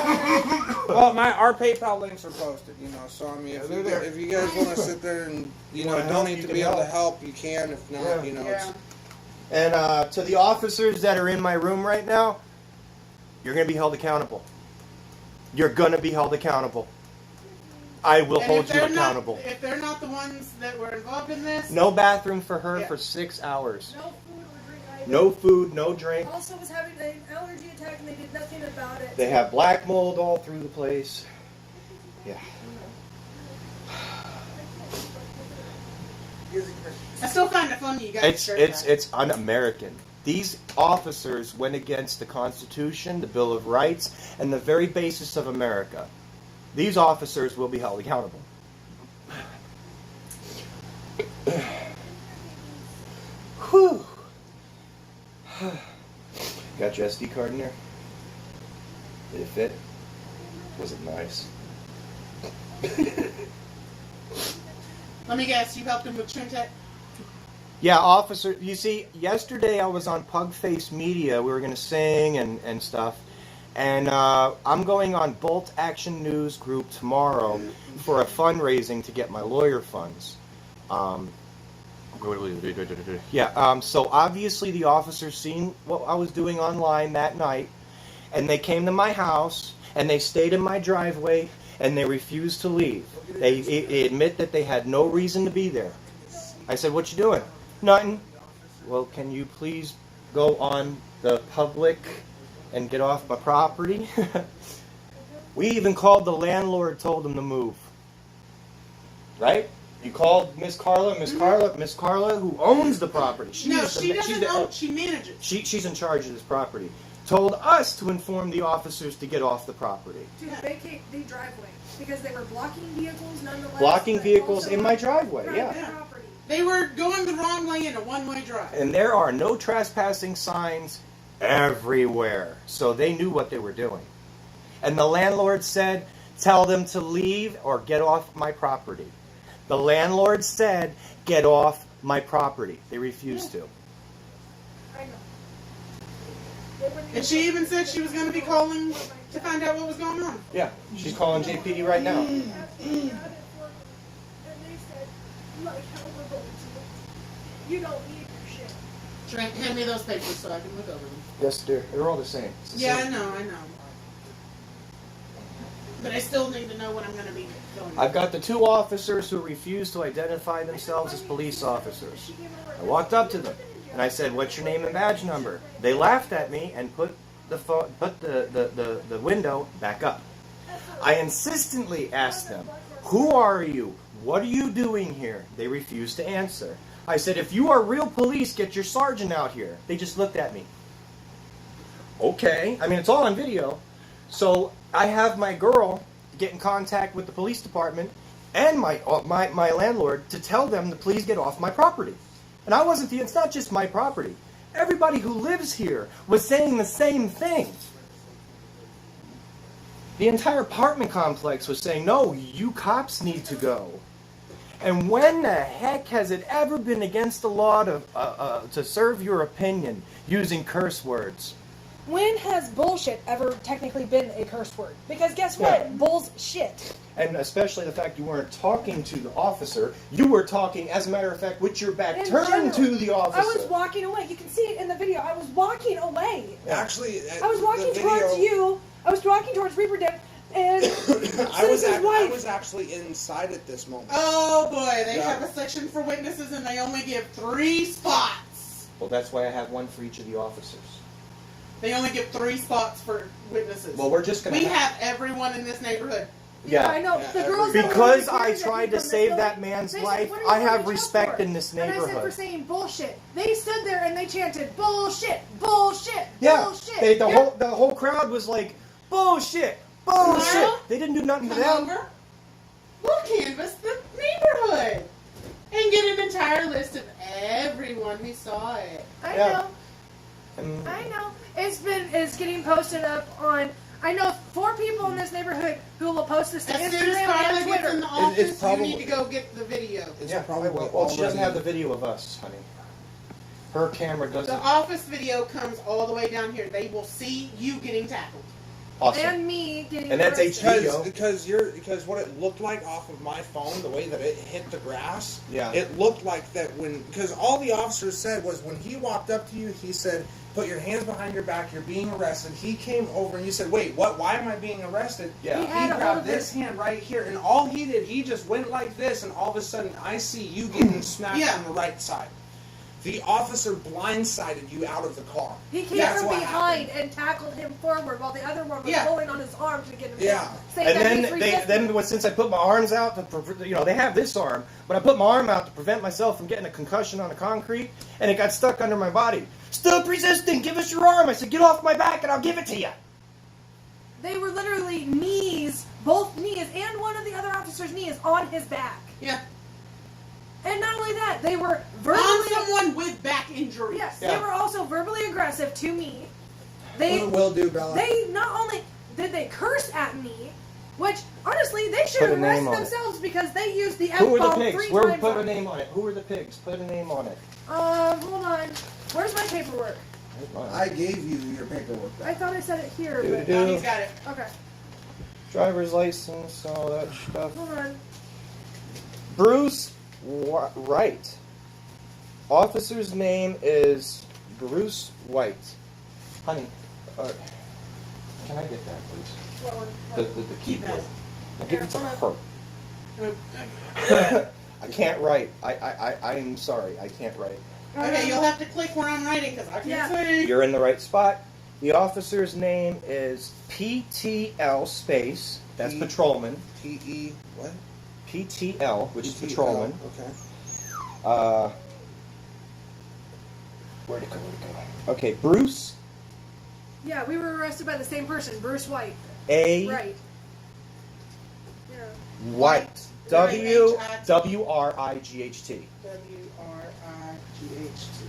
Well, our PayPal links are posted, so I mean, they're there. if you guys want to sit there and wanna help, donate you to can be able to help. help, you can. If not, Yeah. it's And to the officers that are in my room right now, you're going to be held accountable. You're going to be held accountable. I will And hold if you they're accountable. Not, if they're not the ones that were involved in this, No bathroom for her Yeah. for 6 hours. No food or drink either. No food, no drink. Also was having an allergy attack and they did nothing about it. They have black mold all through the place. Yeah. I still find it funny you guys. It's un-American. These officers went against the Constitution, the Bill of Rights, and the very basis of America. These officers will be held accountable. Whew. Got your SD card in there? Did it fit? Was it nice? Let me guess, you helped him with Trintech? Yeah, officer, you see, yesterday I was on Pugface Media. We were going to sing and stuff. And I'm going on Bolt Action News Group tomorrow for a fundraising to get my lawyer funds. So obviously the officers seen what I was doing online that night. And they came to my house, and they stayed in my driveway, and they refused to leave. They admit that they had no reason to be there. I said, "What you doing?" "Nothing." "Well, can you please go on the public and get off my property?" We even called the landlord, told him to move. Right? You called Miss Carla, Miss Carla, who owns the property. She doesn't own. She manages. She's in charge of this property. Told us to inform the officers to get off the property. To vacate the driveway because they were blocking vehicles nonetheless. Blocking but vehicles also in my driveway, private yeah. property. They were going the wrong way in a one-way drive. And there are no trespassing signs everywhere. So they knew what they were doing. And the landlord said, "Tell them to leave or get off my property." The landlord said, "Get off my property." They refused to. I know. They wouldn't And she even said she was going to be calling to find out what was going on. Yeah, she's calling JPD right now. And they said, like how we're going to. You don't need your shit. Trent, hand me those papers so I can look over them. Yes, they're all the same. It's the Yeah, same. I know. But I still need to know what I'm going to be going. I've got the two officers who refused to identify themselves as police officers. I walked up to them and I said, "What's your name and badge number?" They laughed at me and put the window back up. I insistently asked them, "Who are you? What are you doing here?" They refused to answer. I said, "If you are real police, get your sergeant out here." They just looked at me. Okay. I mean, it's all on video. So I have my girl get in contact with the police department and my landlord to tell them to please get off my property. And I wasn't it's not just my property. Everybody who lives here was saying the same thing. The entire apartment complex was saying, "No, you cops need to go." And when the heck has it ever been against the law to serve your opinion using curse words? When has bullshit ever technically been a curse word? Because guess what? Yeah. Bullshit. And especially the fact you weren't talking to the officer, you were talking, as a matter of fact, with your back In turned general, to the officer. I was walking away. You can see it in the video. I was walking away. actually. I was walking towards you. I was walking towards Reaper Den, and I was Citizen's wife. actually inside at this moment. Oh boy, they Yeah. have a section for witnesses and they only give 3 spots. Well, that's why I have one for each of the officers. They only give 3 spots for witnesses. Well, we're just going We to have everyone in this neighborhood Yeah, Yeah. I know. Yeah, The girls that were Because over I here that tried came to from save this that building, man's they said, life, "What are you I going have to jail respect for?" in this And I said, for neighborhood. saying bullshit. They stood there and they chanted bullshit, bullshit, Yeah, bullshit. the whole crowd was like, bullshit, bullshit. Tomorrow? They didn't do nothing to Come them. over. We'll canvass the neighborhood and get an entire list of everyone who saw it. I Yeah. know. And I know. It's getting posted up on. I know 4 people in this neighborhood who will post this to As soon as Instagram Carla and gets in Twitter. the office, probably- you need to go get the video. It's yeah, probably well, she doesn't have the already- video of us, honey. Her camera The doesn't. office video comes all the way down here. They will see you getting tackled. Awesome. And me getting And that's arrested. Video. Because what it looked like off of my phone, the way that it hit the grass, Yeah. it looked like that because all the officer said was when he walked up to you, he said, "Put your hands behind your back. You're being arrested." He came over and you said, "Wait, what? Why am I being arrested?" Yeah. He He had a hold grabbed of this hand right here, and all he did, he just went like this, and all of a sudden, I see you getting smacked Yeah. on the right side. The officer blindsided you out of the car. He came That's from what behind happened. and tackled him forward while the other one was Yeah. pulling on his arm to get him Yeah. down. Saying And that then he's resisting. since I put my arms out they have this arm, but I put my arm out to prevent myself from getting a concussion on the concrete, and it got stuck under my body. Stop resisting! Give us your arm! I said, get off my back, and I'll give it to you. They were literally knees, both knees, and one of the other officer's knees on his back. Yeah. And not only that, they were On verbally. someone with back injuries. Yes, Yeah. they were also verbally aggressive to me. What They it will do, Bella. they not only did they curse at me, which honestly they should Put have a name arrested on it. themselves because they used the Who were the F-bomb pigs? 3 Where times put a on me. name on it? Who were the pigs? Put a name on it. Hold on. Where's my paperwork? I gave you your paperwork. I thought I said it here, but No, he's got it. okay. Driver's license, all that stuff. Hold on. Bruce Wright. Officer's name is Bruce White. Honey, can I get that, please? What one? The keyboard. I'll give it to Here, her. I can't write. I'm sorry. I can't write. Okay, you'll have to click where I'm writing because I can't Yeah. see. You're in the right spot. The officer's name is PTL space. That's P- patrolman. T-E, what? PTL, which is PTL, patrolman. Okay. Where'd it go? Okay, Bruce Yeah, we were arrested by the same person, Bruce White. A. Right. Yeah. White. W-H-I-T. W-R-I-G-H-T. W-R-I-G-H-T.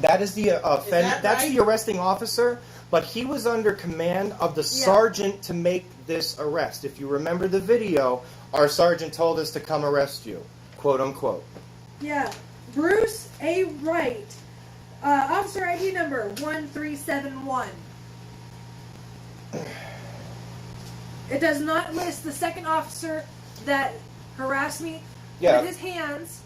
That is the that that's right? the arresting officer, but he was under command of the sergeant to make this arrest. If you remember the video, our sergeant told us to come arrest you, quote unquote. Yeah. Bruce A. Wright. Officer ID number 1371. It does not list the second officer that harassed me Yeah. with his hands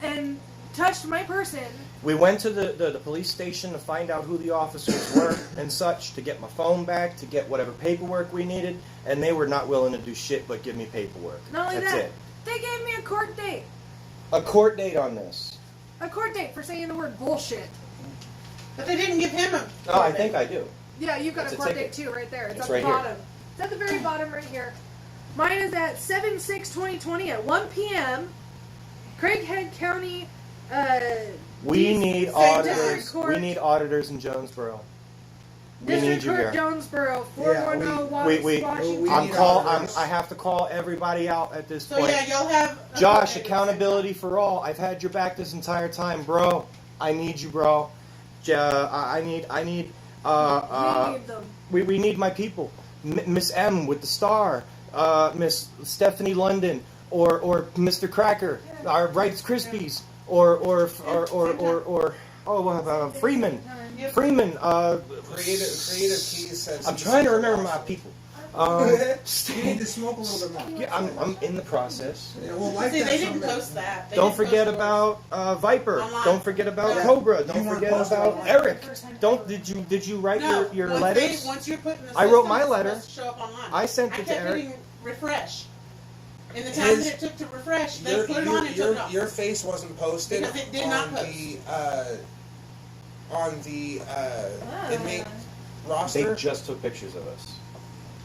and touched my person. We went to the police station to find out who the officers were and such, to get my phone back, to get whatever paperwork we needed, and they were not willing to do shit but give me paperwork. Not only That's that, it. they gave me a court date. A court date on this. A court date for saying the word bullshit. But they didn't give him a. Oh, I think I do. Yeah, you've got It's a a court ticket. date too, right there. It's It's at right the here. bottom. It's at the very bottom right here. Mine is at 7/6/2020 at 1 p.m. Craighead County. We need Same auditors. district court. We need auditors in Jonesboro. We District need you Court, here. Jonesboro, Yeah, 410 Wallace, we- Washington. we I'm need call. auditors. I have to call everybody out at this So point. yeah, y'all have. a Josh, court date. accountability for all. I've had your back this entire time, bro. I need you, bro. I need. we need them. We need my people. Miss M with the star, Miss Stephanie London, or Mr. Cracker, our Wright's Krispies, or Freeman. Yep. Freeman. Creative Keys says. I'm trying to remember my people. You need to smoke a little bit more. Yeah, I'm in the process. Yeah, well, like See, that they didn't someday. post that. They Don't didn't forget post about Viper. Online. Don't forget about Yeah. Cobra. You Don't wanna forget post about online? Eric. Did you write yours. No, your once letters? once you're put in the I wrote system, my it's letter. supposed to show up online. I sent it to kept Eric. hitting refresh. In the time His- that it took to refresh, they Your, put it on and took it off. your face wasn't posted Because it did not on post. the inmate roster. They just took pictures of us.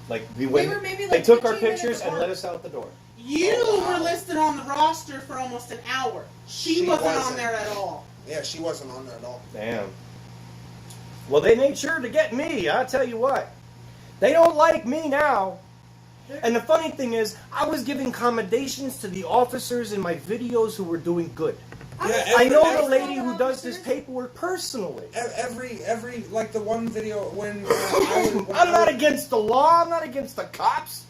Like We were maybe they like took our 15 minutes pictures and apart. let us out the door. You Oh, wow. were listed on the roster for almost an hour. She wasn't on there at all. Yeah, she wasn't on there at all. Damn. Well, they made sure to get me. I tell you what, they don't like me now. And the funny thing is, I was giving commendations to the officers in my videos who were doing good. Yeah, I know every- the lady who does this paperwork personally. Every like the one video when I was, I'm not against the law. I'm not against the cops.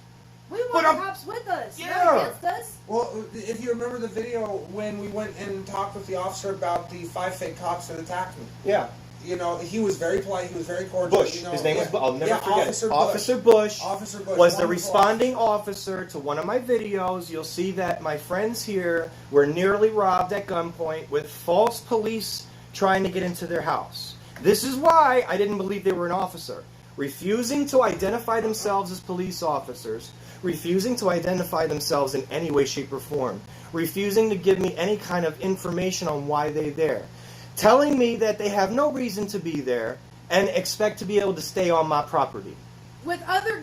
We want But the I'm- cops with us, Yeah. not against us. Well, if you remember the video when we went and talked with the officer about the 5 fake cops that attacked me, Yeah. you know, he was very polite. He was very cordial. Bush. You know, His name was. I'll never yeah, forget Officer it. Bush. Officer Bush. Officer Bush Was the wonderful responding officer to one of my videos. You'll see that my friends here were nearly robbed at gunpoint with false police trying to get into their house. This is why I didn't believe they were an officer. Refusing to identify themselves as police officers, refusing to identify themselves in any way, shape, or form, refusing to give me any kind of information on why they're there, telling me that they have no reason to be there and expect to be able to stay on my property. With other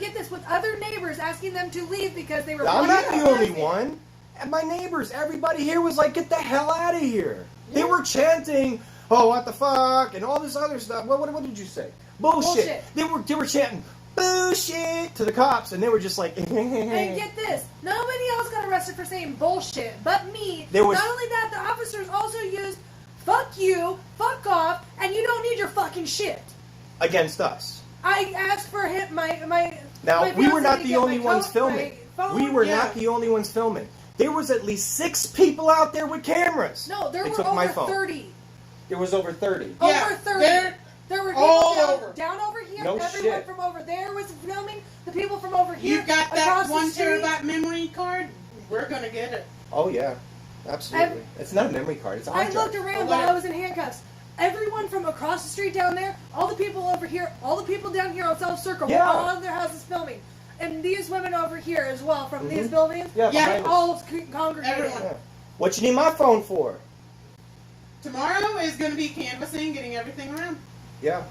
neighbors asking them to leave because they were. I'm not the only arrested. one. And my neighbors, everybody here was like, get the hell out of here. They were chanting, oh, what the fuck, and all this other stuff. What did you say? Bullshit. Bullshit. They were chanting, bullshit, to the cops, and they were just like, And get this, nobody else got arrested for saying bullshit, but me. There was- Not only that, the officers also used fuck you, fuck off, and you don't need your fucking shit. against us. I asked for my Now, my we were fiancé not to the get only my ones coat, filming. my phone. We were Yeah. not the only ones filming. There was at least 6 people out there with cameras. No, there They were took my over phone. 30. There was over 30. Yeah, Over 30. they're There were people all down, over. down over here. No Everyone shit. from over there was filming. The people from over here. You got across that the 1 street. terabyte memory card? We're gonna get it. Oh, yeah. Absolutely. It's not a memory card. It's a I hard looked drive. around while I was in handcuffs. Everyone from across the street down there, all the people over here, all the people down here on South Circle, Yeah. were all in their houses filming. And these women over here as well from these buildings, Yeah, Yeah, behind us. all congregated. Everyone. Yeah. What you need my phone for? Tomorrow is gonna be canvassing, getting everything around. Yeah.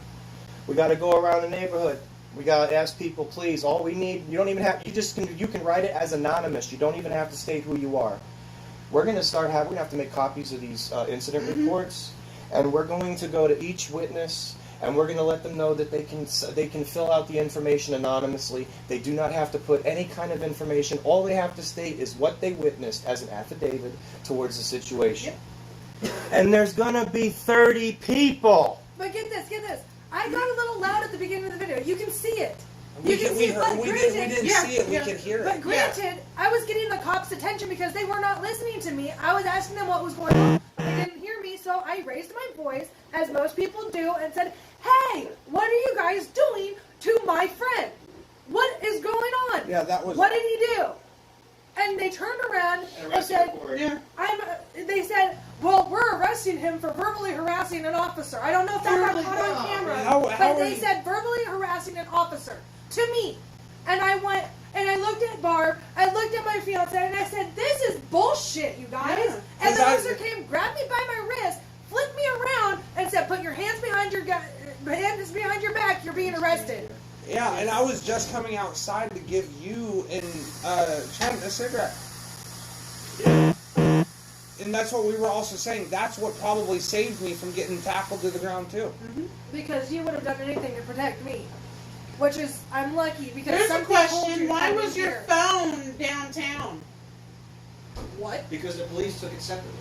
We got to go around the neighborhood. We got to ask people, please. All we need, you don't even have, you can write it as anonymous. You don't even have to state who you are. We're going to we're going to have to make copies of these incident reports, and we're going to go to each witness, and we're going to let them know that they can fill out the information anonymously. They do not have to put any kind of information. All they have to state is what they witnessed as an affidavit towards the situation. And there's going to be 30 people. But get this. I got a little loud at the beginning of the video. You can see it. We You can see it, but we granted, didn't yeah, see it. yeah. We could hear But it. granted, I was getting the cops' attention because they were not listening to me. I was asking them what was going on. They didn't hear me, so I raised my voice, as most people do, and said, "Hey, what are you guys doing to my friend? What is going on? Yeah, that was. What did he do?" And they turned around and said, Yeah. They said, "Well, we're arresting him for verbally harassing an officer." I don't know if that got Verbally- caught on camera, How but are they you- said verbally harassing an officer to me. And I went and I looked at Barb, I looked at my fiance, and I said, "This is bullshit, you guys." Yeah. And the 'Cause officer came, grabbed me by my wrist, flipped me around, and said, "Put your hands behind your back. You're being arrested." Yeah, and I was just coming outside to give you and Chen a cigarette. And that's what we were also saying. That's what probably saved me from getting tackled to the ground too. Because you would have done anything to protect me. Which is, I'm lucky because Here's a something told question. you Why I was your here. phone downtown? What? Because the police took it separately.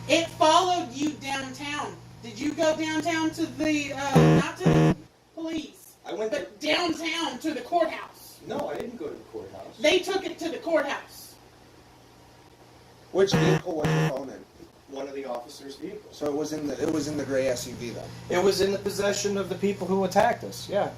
It followed you downtown. Did you go downtown to the, not to the police, I went to... but downtown to the courthouse? No, I didn't go to the courthouse. They took it to the courthouse. Which vehicle was your phone in? One of the officers' vehicles. So it was in the gray SUV though. It was in the possession of the people who attacked us, yeah.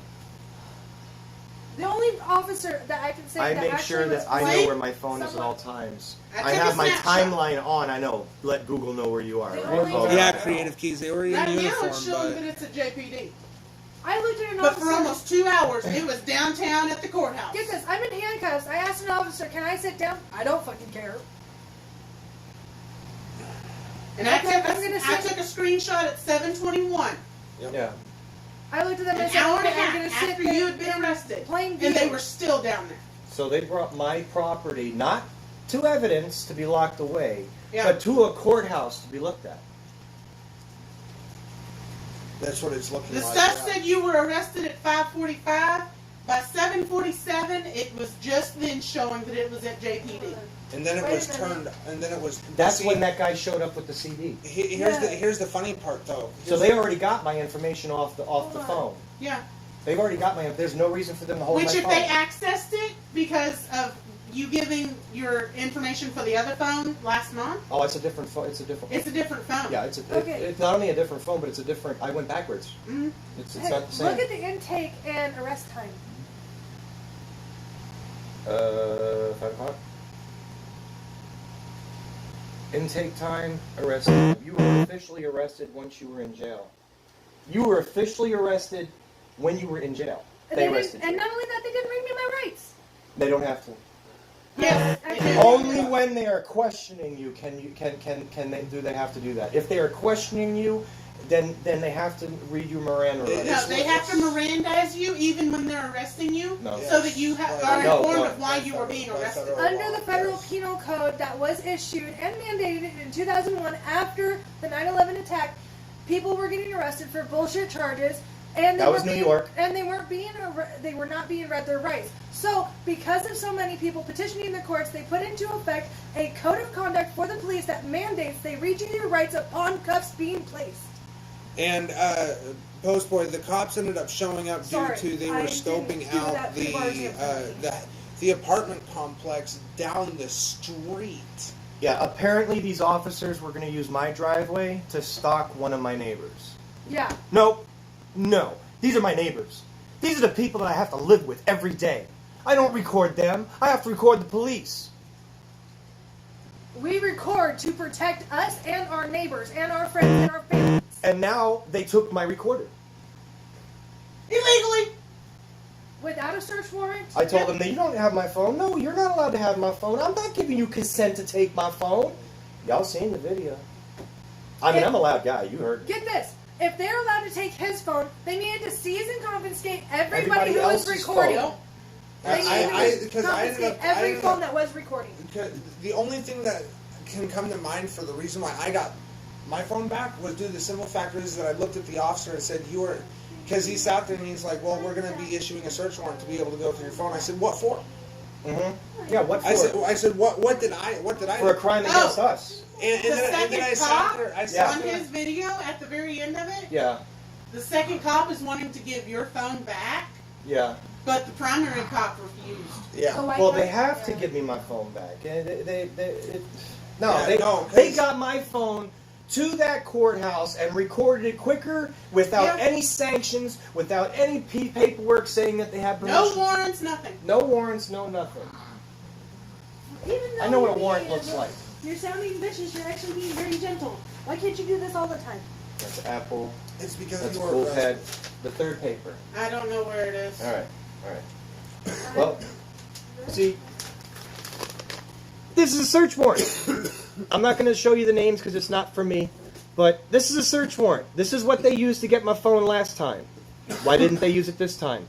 The only officer that I can say I that make actually sure was that I know Wait. where my phone is at Someone- all times. I I took a have my snapshot. timeline on, I know. Let Google know where you are. The Right? only- Oh, Yeah, Creative Keys. They were in Right now uniform, it's showing but that it's a JPD. I looked at an But officer. for almost 2 hours, it was downtown at the courthouse. Get this, I'm in handcuffs. I asked an officer, "Can I sit down?" I don't fucking care. And I Okay, I'm gonna took say- a screenshot at 7:21. Yeah. I looked at them An and said, hour and a okay, I'm going to half sit after there you had been in arrested. plain view. And they were still down there. So they brought my property not to evidence to be locked away, Yeah. but to a courthouse to be looked at. That's what it's looking The like. stuff yeah. said you were arrested at 5:45. By 7:47, it was just then showing that it was at JPD. And then it Wait a was minute. turned. And then it was. That's see, when that guy showed up with the CD. Here's the funny part though. So they already got my information off the Hold on. phone. Yeah. They've already got my. There's no reason for them to hold Which, my if phone. they accessed it because of you giving your information for the other phone last month, Oh, it's a different phone. It's a different. it's a different phone. Yeah, it's Okay. it's not only a different phone, but it's a different. I went backwards. Mhm. It's Hey, not the same. look at the intake and arrest time. 5 o'clock. Intake time, arrest time. You were officially arrested once you were in jail. You were officially arrested when you were in jail. They arrested and you. not only that, they didn't read me my rights. They don't have to. Yes. Okay. they do. Only when they are questioning you can they have to do that. If they are questioning you, then they have to read you Miranda rights. No, they have to Mirandize you even when they're arresting you, No. so that you are No, informed no. of why you were being arrested. Under the federal penal code that was issued and mandated in 2001 after the 9/11 attack, people were getting arrested for bullshit charges, and they That was were New being, York. and they were not being read their rights. So, because of so many people petitioning the courts, they put into effect a code of conduct for the police that mandates they read you your rights upon cuffs being placed. And Postboy, the cops ended up showing up Sorry, due to they I were didn't scoping do out that 2 bars in. the apartment complex down the street. Yeah, apparently these officers were going to use my driveway to stalk one of my neighbors. Yeah. No. These are my neighbors. These are the people that I have to live with every day. I don't record them. I have to record the police. We record to protect us and our neighbors and our friends and our families. And now they took my recorder. Illegally. Without a search warrant. I told them that you don't have my phone. No, you're not allowed to have my phone. I'm not giving you consent to take my phone. Y'all seen the video. I mean, I'm a loud guy. You heard me. Get this. If they're allowed to take his phone, they needed to seize and confiscate everybody who was else's recording. phone. They needed to I ended confiscate up every phone that was recording. Because the only thing that can come to mind for the reason why I got my phone back was due to the simple fact is that I looked at the officer and said, "You are," because he sat there and he's like, "Well, we're going to be issuing a search warrant to be able to go through your phone." I said, "What for?" Mm-hmm. Yeah, what for? I said, what did I For a crime against Oh. us. And The then I second sat cop there. I Yeah. sat On there. his video at the very end of it, Yeah, the second cop is wanting to give your phone back, yeah. but the primary cop refused. Yeah. So I Well, got- they have to yeah. give me my phone back. And Yeah, they no, 'cause- they got my phone to that courthouse and recorded it quicker without Yeah. any sanctions, without any paperwork saying that they have permission. No warrants, nothing. No warrants, no nothing. Even though I know what a you're warrant being- looks like. You're sounding vicious. You're actually being very gentle. Why can't you do this all the time? That's Apple. It's because That's you were Bullhead. arrested. The third paper. I don't know where it is. All right. Well, see, this is a search warrant. I'm not going to show you the names because it's not for me, but this is a search warrant. This is what they used to get my phone last time. Why didn't they use it this time?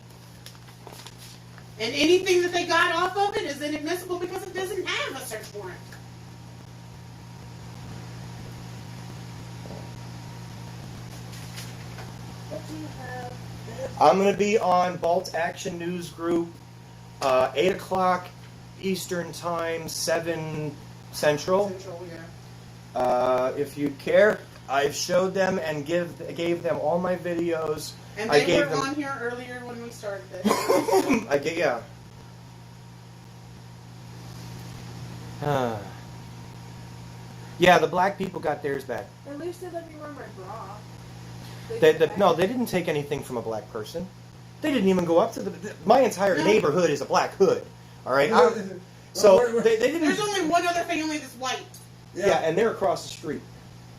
And anything that they got off of it is inadmissible because it doesn't have a search warrant. What do you have? I'm going to be on Bolt Action News Group, 8 o'clock Eastern Time, 7 Central. Central, yeah. If you care, I've showed them and gave them all my videos. And I they gave were them- on here earlier when we started this. Yeah. Yeah, the black people got theirs back. At least they let me wear my bra. No, they didn't take anything from a black person. They didn't even go up to my entire No. neighborhood is a black hood. All right. We're- So we're- they didn't. There's only one other family that's white. Yeah, and they're across the street.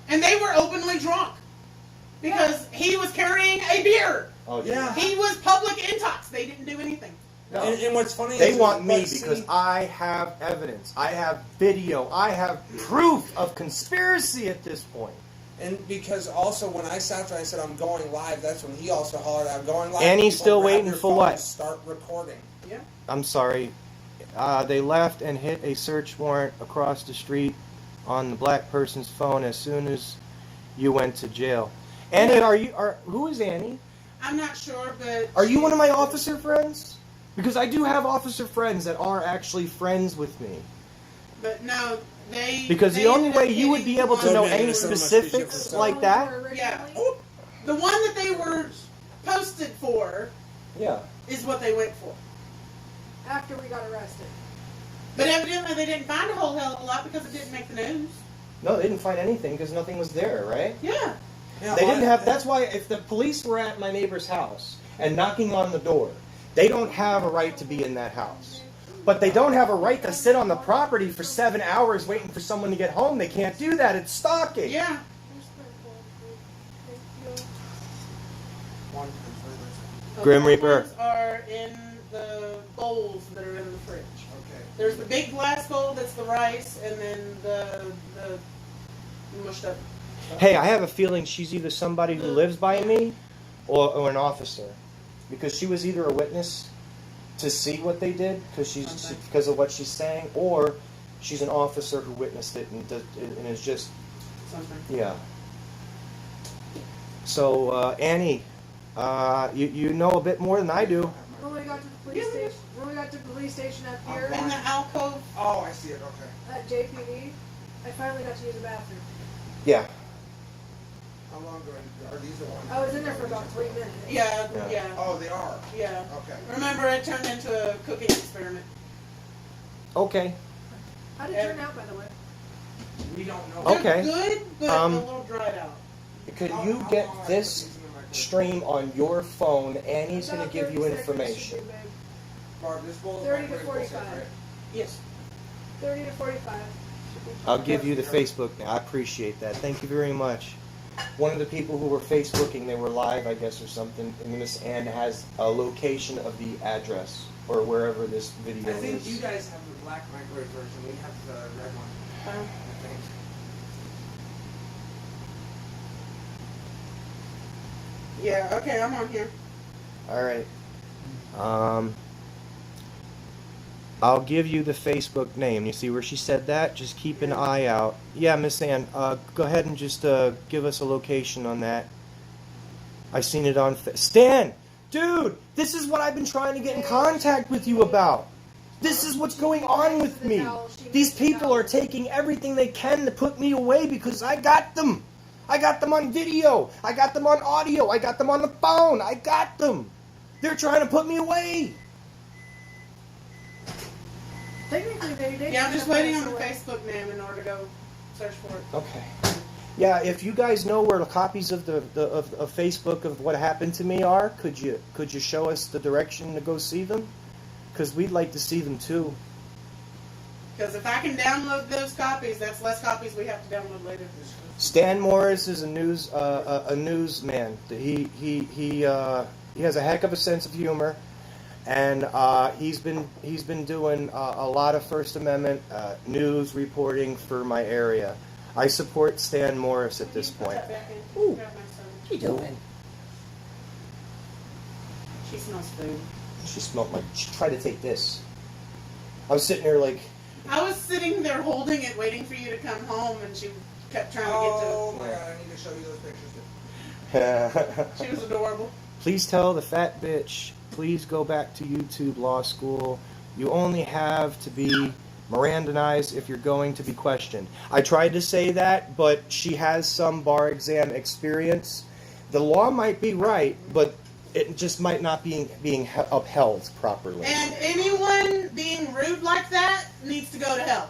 And they were openly drunk. Because he was carrying a beer. Oh Yeah. He was public intox. They didn't do anything. No. And what's funny They is want me but see- because I have evidence. I have video. I have proof of conspiracy at this point. And because also when I sat there, I said I'm going live. That's when he also hollered, "I'm going live." And he's People still grab waiting your for phone what? and start recording. Yeah. I'm sorry. They left and hit a search warrant across the street on the black person's phone as soon as you went to jail. Annie, who is Annie? I'm not sure, but Are you one of my officer friends? Because I do have officer friends that are actually friends with me. But no, they. Because they the only ended up way you would hitting be able to one- know Good man, any so much specifics appreciate like that. Yeah. The one that they were posted for Yeah. is what they went for. After we got arrested. But evidently they didn't find a whole hell of a lot because it didn't make the news. No, they didn't find anything because nothing was there, right? Yeah. Yeah, They well, didn't have. That's why if the police were at my neighbor's house and knocking on the door, they don't have a right to be in that house. But they don't have a right to sit on the property for 7 hours waiting for someone to get home. They can't do that. It's stalking. Yeah. one- Grim The Reaper. ones are in the bowls that are in the fridge. Okay. There's the big glass bowl that's the rice, and then the mushed up. Hey, I have a feeling she's either somebody who lives by me or an officer, because she was either a witness to see what they did because of what she's saying, or she's an officer who witnessed it and is just Something. yeah. So Annie, you know a bit more than I do. When we got to the police station, up here In the alcove. Oh, I see it. Okay. at JPD, I finally got to use the bathroom. Yeah. How long ago are these the ones? I was in there for about 3 minutes. Yeah, Yeah. yeah, Oh, they are. yeah. Okay. Remember, it turned into a cooking experiment. Okay. How did it turn out, by the way? We don't know. Okay. They're good, but a little dried out. Could you get this stream on your phone? Annie's going to give you information. Barb, this bowl is 30 to microwave 45. right? Yes. 30 to 45. I'll give you the Facebook. I appreciate that. Thank you very much. One of the people who were Facebooking, they were live, I guess, or something, and Miss Ann has a location of the address or wherever this video I think is. you guys have the black microwave version. We have the red one. I think. Yeah, okay, I'm on here. All right. I'll give you the Facebook name. You see where she said that? Just keep an eye out. Yeah, Miss Ann, go ahead and just give us a location on that. I seen it on Stan! Dude, this is what I've been trying to get in contact with you about. This is what's going on with me. These people are taking everything they can to put me away because I got them. I got them on video. I got them on audio. I got them on the phone. I got them. They're trying to put me away. Technically, they did. Yeah, I'm just put waiting us on the away. Facebook name in order to go search for it. Okay. Yeah, if you guys know where the copies of of Facebook of what happened to me are, could you show us the direction to go see them? Because we'd like to see them too. Because if I can download those copies, that's less copies we have to download later. Stan Morris is a newsman. He has a heck of a sense of humor, and he's been doing a lot of First Amendment news reporting for my area. I support Stan Morris at this Put point. that back in. Ooh. Grab my soda. What are you doing? She smells food. She smelled my. She tried to take this. I was sitting there like. I was sitting there holding it, waiting for you to come home, and she kept trying Oh to my get god, I need to show you those pictures. to it. She was adorable. Please tell the fat bitch, please go back to YouTube law school. You only have to be Mirandanized if you're going to be questioned. I tried to say that, but she has some bar exam experience. The law might be right, but it just might not be being upheld properly. And anyone being rude like that needs to go to hell.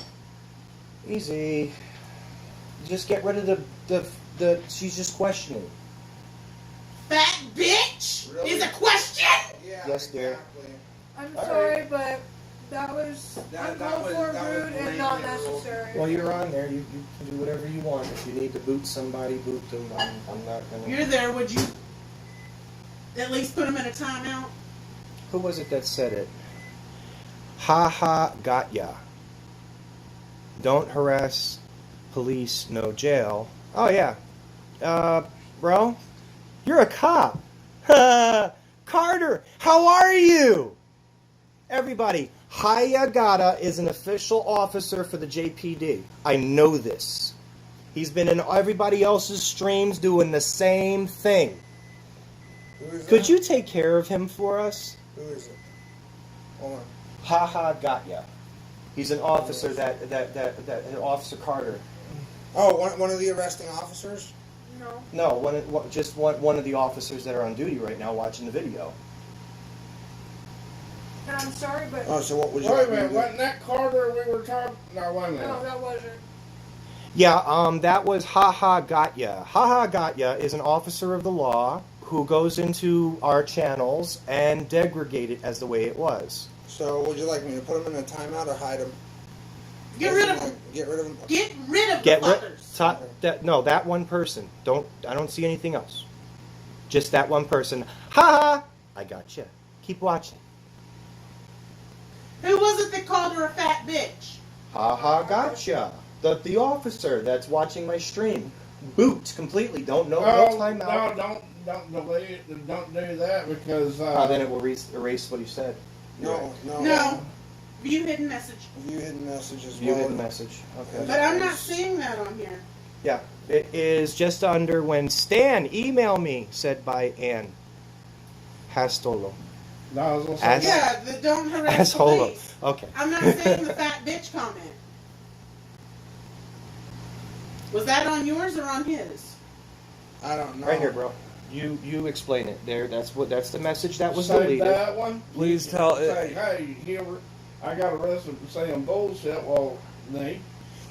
Easy. Just get rid of the she's just questioning. Fat bitch Really? is a question. Yeah, Yes, dear. exactly. I'm All sorry, but that was That uncalled was- for, that was rude, and not blatantly rude. necessary. Well, you're on there. You can do whatever you want. If you need to boot somebody, boot them. I'm not gonna. You're there. Would you at least put him in a timeout? Who was it that said it? Ha ha, got ya. Don't harass police, no jail. Oh yeah, bro, you're a cop. Carter, how are you? Everybody, Hayagata is an official officer for the JPD. I know this. He's been in everybody else's streams doing the same thing. Who is Could that? you take care of him for us? Who is it? Hold on. Haha Gatya. He's an officer that Officer Carter. Oh, one of the arresting officers? No. No, one of the officers that are on duty right now watching the video. And I'm sorry, but Oh, so what was Wait a your... minute, wasn't that Carter we were talking? No, wait a minute. no, that wasn't. Yeah, that was Haha Gatya. Haha Gatya is an officer of the law who goes into our channels and degrade it as the way it was. So would you like me to put him in a timeout or hide him? Get rid of him. Get rid of him? Get rid of Get the rid. fuckers. No, that one person. I don't see anything else. Just that one person. Haha! I gotcha. Keep watching. Who was it that called her a fat bitch? Haha gotcha. The officer that's watching my stream. Boot completely. Don't know. No Oh, timeout. no, don't delete it. Don't do that because Then it will erase what he said. No. No. View hidden message. View hidden message as View well. hidden message. Okay. But I'm not seeing that on here. Yeah, it is just under when Stan email me, said by Ann Hastolo. no, I was gonna say Ask- Yeah, the don't harass Asshole. police. Okay. I'm not seeing the fat bitch comment. Was that on yours or on his? I don't know. Right here, bro. You explain it. There. That's the message that was say deleted. that one. Please tell Say, hey, Gilbert, I got arrested for saying bullshit. Well, Nate.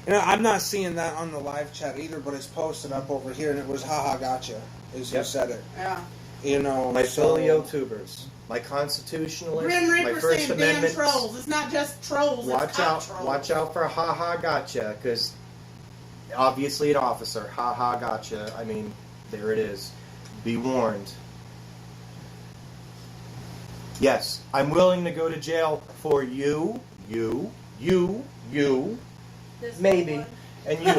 You know, I'm not seeing that on the live chat either, but it's posted up over here, and it was haha gotcha, is who Yep. said it. Yeah. You know, My so- filio tubers, my constitutionalist, Grim my Reaper First saying damn Amendment. trolls. It's not just trolls. Watch it's out! trolls. Watch out for haha gotcha, because obviously an officer. Haha gotcha. I mean, there it is. Be warned. Yes, I'm willing to go to jail for you, This maybe, one. and you.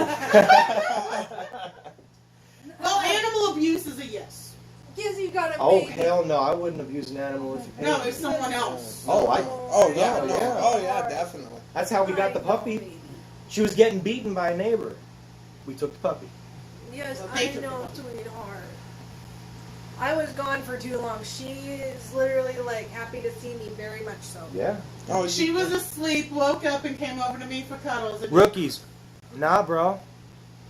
Well, animal abuse is a yes. Yes, you got it. Oh baby. hell no! I wouldn't abuse an animal if you paid No, me. it's someone else. Oh, Oh yeah, Yeah, no. yeah. Oh yeah, definitely. That's how we got the puppy. She was getting beaten by a neighbor. We took the puppy. Yes, Well, I thank you. know, sweetheart. I was gone for too long. She is literally like happy to see me, very much so. Yeah. Oh, She was asleep, woke up, and came over to me for cuddles. And Rookies. Nah, bro.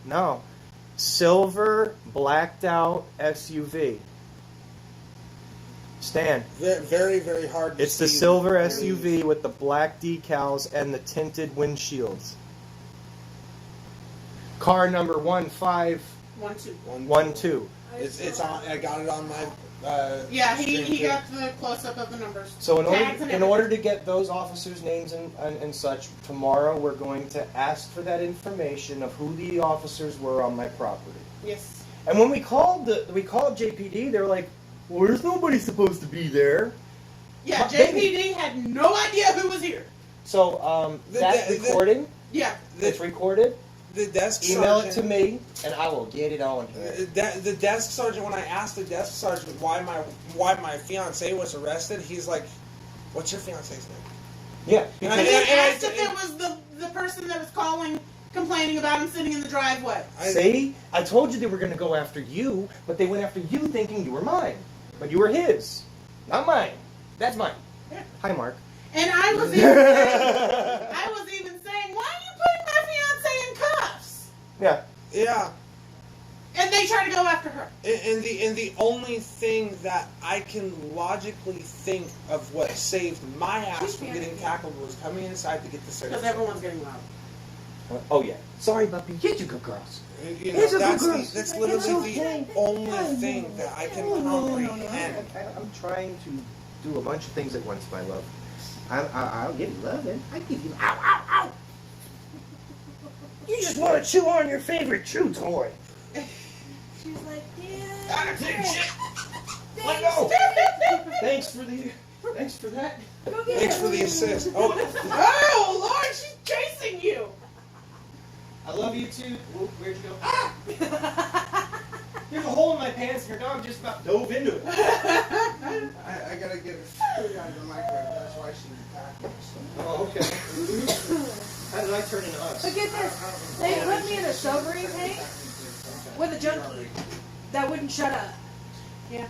No. Silver blacked out SUV. Stan. very, very hard. To It's the see silver these. SUV with the black decals and the tinted windshields. Car number 1512. 1-2. It's on. I got it on my. Yeah, stream he too. got the close up of the numbers. So Tags and in order to get those officers' names and such, tomorrow we're going to ask for that information of who the officers were on my property. Yes. And when we called JPD, they were like, "Well, there's nobody supposed to be there." Yeah, They- JPD had no idea who was here. So The- that the- recording, Yeah. it's recorded. The desk Email it sergeant. to me, and I will get it on here. The desk sergeant. When I asked the desk sergeant why my fiance was arrested, he's like, "What's your fiance's name?" Yeah, And And I- then and I- asked if it was the person that was calling, complaining about him sitting in the driveway. see, I told you they were going to go after you, but they went after you thinking you were mine, but you were his, not mine. That's mine. Yeah. Hi, Mark. And I was even saying, why are you putting my fiance in cuffs? Yeah. Yeah. And they try to go after her. And the only thing that I can logically think of what saved my ass from getting tackled was coming inside to get the Because service. everyone's getting loud. Oh yeah. Sorry, puppy. Get you good girls. You know, It's a that's, good the, girl. that's literally It's okay. the only thing that I can comprehend. I'm trying to do a bunch of things at once, my love. I'll give you love, and I give you ow, ow, ow. You just want to chew on your favorite chew toy. She's like, yeah. Let go. Thanks for that. Go get Thanks her. for the assist. Oh, Oh, Lord, she's chasing you. I love you too. Where'd you go? might turn into us. But get this, they put me in a sobering tank with a junkie that wouldn't shut up. Yeah.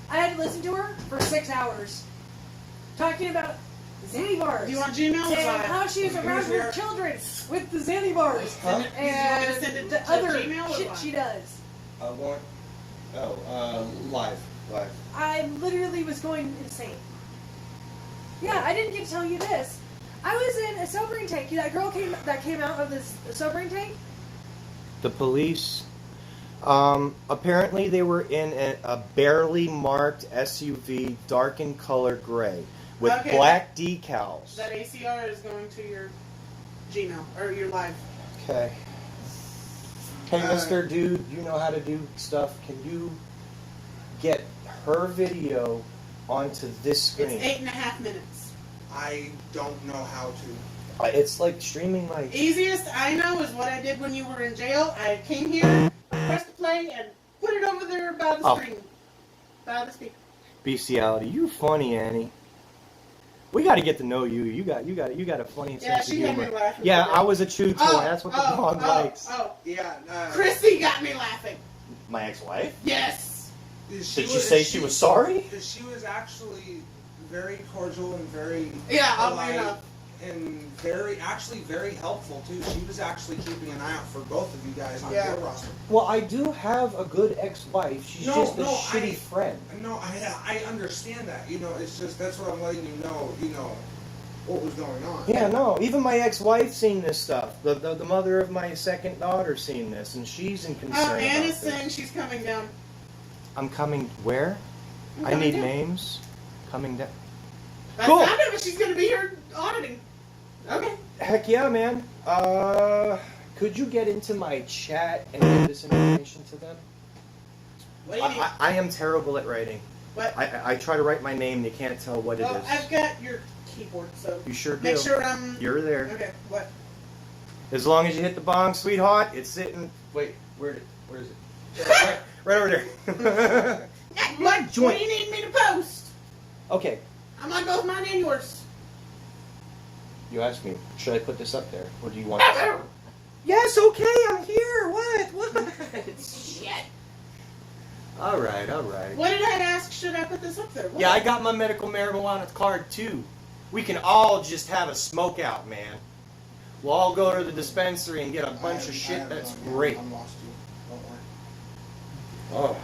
I had to listen to her for 6 hours, talking about Zanny bars. Do you want Gmail? And how she was around her children with the Zanny bars. Huh? And Send it the to other Gmail or shit what? she does. Live. I literally was going insane. Yeah, I didn't get to tell you this. I was in a sobering tank. That girl that came out of this sobering tank. The police, apparently they were in a barely marked SUV, dark in color gray, with Okay. black decals. That ACR is going to your Gmail or your live. Okay. Hey, Mr. Dude, you know how to do stuff. Can you get her video onto this screen? It's 8.5 minutes. I don't know how to. It's like streaming like... Easiest I know is what I did when you were in jail. I came here, pressed play, and put it over there by the screen, by the speaker. Bestiality. You funny, Annie. We got to get to know you. You got a funny Yeah, sense of she had humor. me laughing. Yeah, I was a chew toy. That's what the dog likes. Yeah. Chrissy got me laughing. My ex-wife? Yes. Did she say she was sorry? She was actually very cordial and very Yeah, oddly polite enough. and very helpful too. She was actually keeping an eye out for both of you guys on Yeah. your roster. Well, I do have a good ex-wife. She's just a shitty friend. No, I understand that. You know, it's just that's what I'm letting you know. You know what was going on. Yeah, no. Even my ex-wife seen this stuff. The mother of my second daughter seen this, and she's in concern Oh, about Anna's this. saying she's coming down. I'm coming where? I'm I coming need down. names. Coming down. That's Cool. not it, but she's going to be here auditing. Okay. Heck yeah, man. Could you get into my chat and give this information to them? What do you need? I am terrible at writing. What? I try to write my name and you can't tell what it Well, is. I've got your keyboard, so You sure do. make sure I'm... You're there. Okay, what? As long as you hit the bong, sweetheart, it's sitting. Wait, where is it? right over there. What do joint. you need me to post? Okay, I'm on both mine and yours. you asked me, should I put this up there, or do you want this? Yes, okay, I'm here. What? Shit. All right. What did I ask? Should I put this up there? What? Yeah, I got my medical marijuana card too. We can all just have a smoke out, man. We'll all go to the dispensary and get a bunch of shit. That's great. I'm lost you. Don't worry. Oh.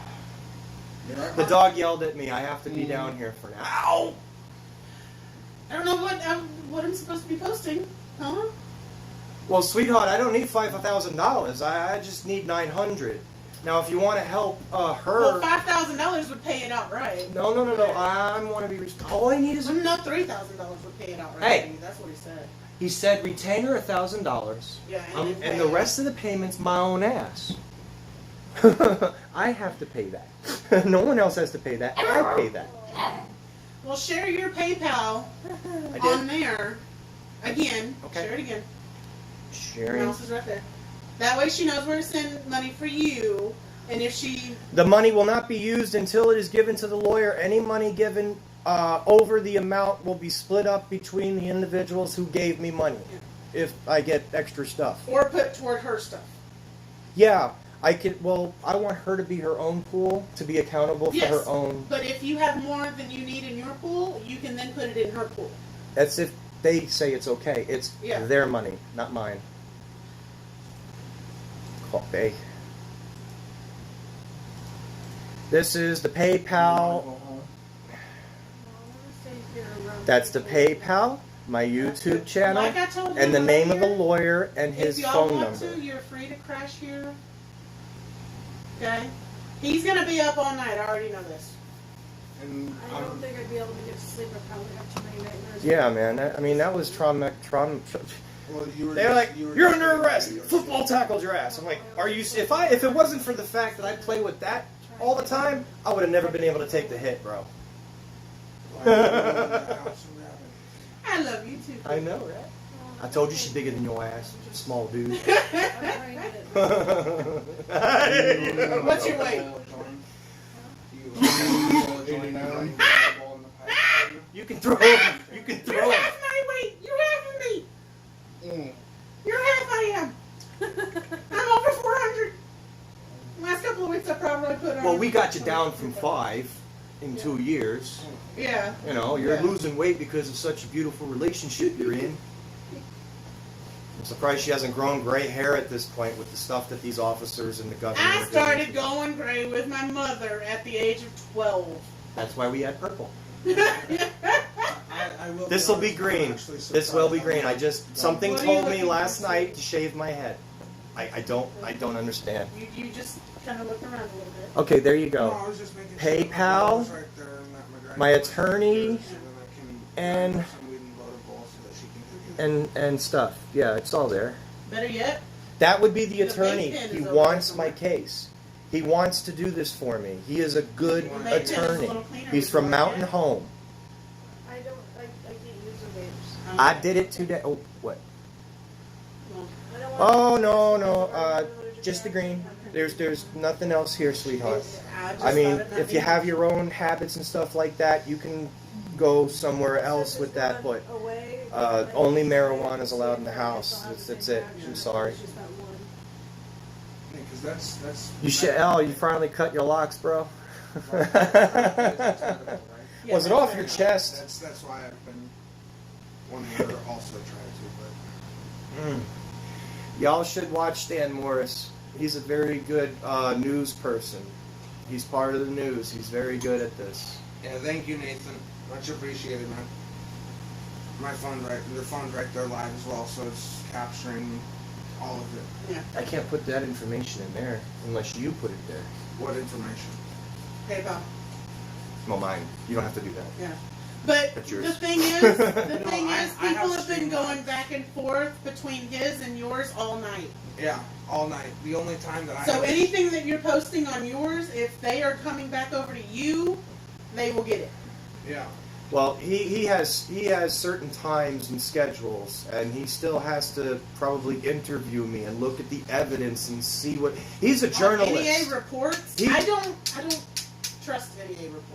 You all right, The Mark? dog yelled at me. I have to be down here for now. Ow! I don't know what I'm supposed to be posting. Huh? Well, sweetheart, I don't need $5,000. I just need $900. Now, if you want to help her... Well, $5,000 would pay it outright. No. I want to be... All I need is... No, $3,000 would pay it outright. Hey. That's what he said. He said retainer $1,000. Yeah, And the rest of the payment's my own ass. I have to pay that. No one else has to pay that. I pay that. Well, share your PayPal I did. on there. Again. Okay. Share it again. The Sharing. mouse is right there. That way she knows where to send money for you. And if she... The money will not be used until it is given to the lawyer. Any money given over the amount will be split up between the individuals who gave me money. If I get extra stuff. Or put toward her stuff. Yeah, I could. Well, I want her to be her own pool, to be accountable for Yes. her own. But if you have more than you need in your pool, you can then put it in her pool. That's if they say it's okay. It's Yeah. their money, not mine. Copy. This is the PayPal. That's the PayPal, my YouTube channel, Like I told and the him name of the earlier, lawyer and his if y'all phone want number. to, you're free to crash here. Okay? He's going to be up all night. I already know this. And I don't think I'd be able to get to sleep. I probably have too many nightmares. Yeah, man. That was trauma. well, you were They're just- like, you were you're just- under arrest. Football tackled your ass. I'm like, are you? If it wasn't for the fact that I play with that all the time, I would have never been able to take the hit, bro. I love you too. I know, right? I told you she's bigger than your ass, small dude. What's your weight? You can throw him. You can You're throw him. half my weight. You're half of me. got you down from 5 in 2 years. Yeah. You know, you're Yeah. losing weight because of such a beautiful relationship you're in. I'm surprised she hasn't grown gray hair at this point with the stuff that these officers and the government I are doing. started going gray with my mother at the age of 12. That's why we had purple. I will This will be honest, I'm green. actually This will be surprised green. on I that. just something What are you told me looking last for? night to shave my head. I don't understand. You just kind of look around a little bit. Okay, there you No, go. I was just making PayPal, sure the right there in that McGregor my attorney, so that I can and- have some weed and blood bowl so that she can do it. and stuff. Yeah, it's all there. Better yet, That would be the The attorney. vape pen He is over wants there my somewhere. case. He wants to do this for me. He is a good the vape pen is a attorney. little cleaner He's with from one Mountain hand. Home. I can't use the vapes. I did it today. Oh, what? I don't Oh no. Just the green. There's nothing else here, sweetheart. I mean, if you have your own habits and stuff like that, you can go somewhere else with that. But only marijuana is allowed in the house. That's it. I'm sorry. Yeah, 'cause that's. You should. Oh, you finally cut your locks, bro. Yeah, Was it off your chest? That's why I've been wanting to also try to, but. Y'all should watch Stan Morris. He's a very good news person. He's part of the news. He's very good at this. Yeah, thank you, Nathan. Much appreciated, man. My phone your phone's right there live as well, so it's capturing all of it. I can't put that information in there unless you put it there. What information? PayPal. Well, mine. You don't have to do that. Yeah. But That's the yours. thing is, No, people I have have been streamed going that. back and forth between his and yours all night. Yeah, all night. The only time that I So have- anything that you're posting on yours, if they are coming back over to you, they will get it. Yeah. Well, he has certain times and schedules, and he still has to probably interview me and look at the evidence and see what. He's a On journalist. NEA reports, He- I don't trust NEA reports.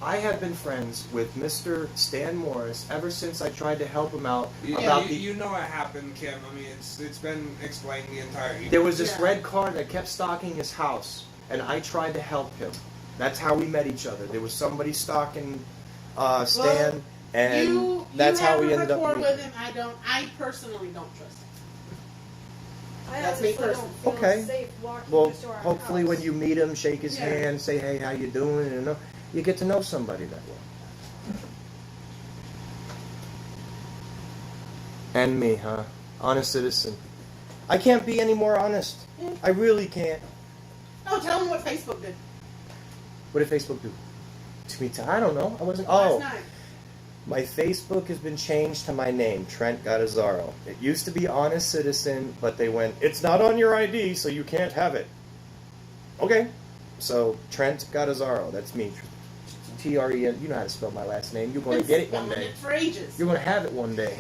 I have been friends with Mr. Stan Morris ever since I tried to help him out Yeah, about you know what happened, Kim. I mean, it's been explained the entire. There was this Yeah. red car that kept stalking his house, and I tried to help him. That's how we met each other. There was somebody stalking Stan, and you that's how have we a ended up rapport meeting. with him. I personally don't trust him. I That's me honestly don't personally. feel Okay. safe walking Well, next to our hopefully house. when you meet him, shake his Yeah. hand, say, hey, how you doing? And you get to know somebody that way. And me, huh? Honest citizen. I can't be any more honest. I really can't. Oh, tell him what Facebook did What did Facebook do? To me, I don't know. I wasn't. last Oh, night. my Facebook has been changed to my name, Trent Gattazzaro. It used to be Honest Citizen, but they went, it's not on your ID, so you can't have it. Okay. So, Trent Gattazzaro, that's me. T-R-E-N. You know how to spell my last name. You're going to Been get it one spelling day. it for ages. You're going to have it one day.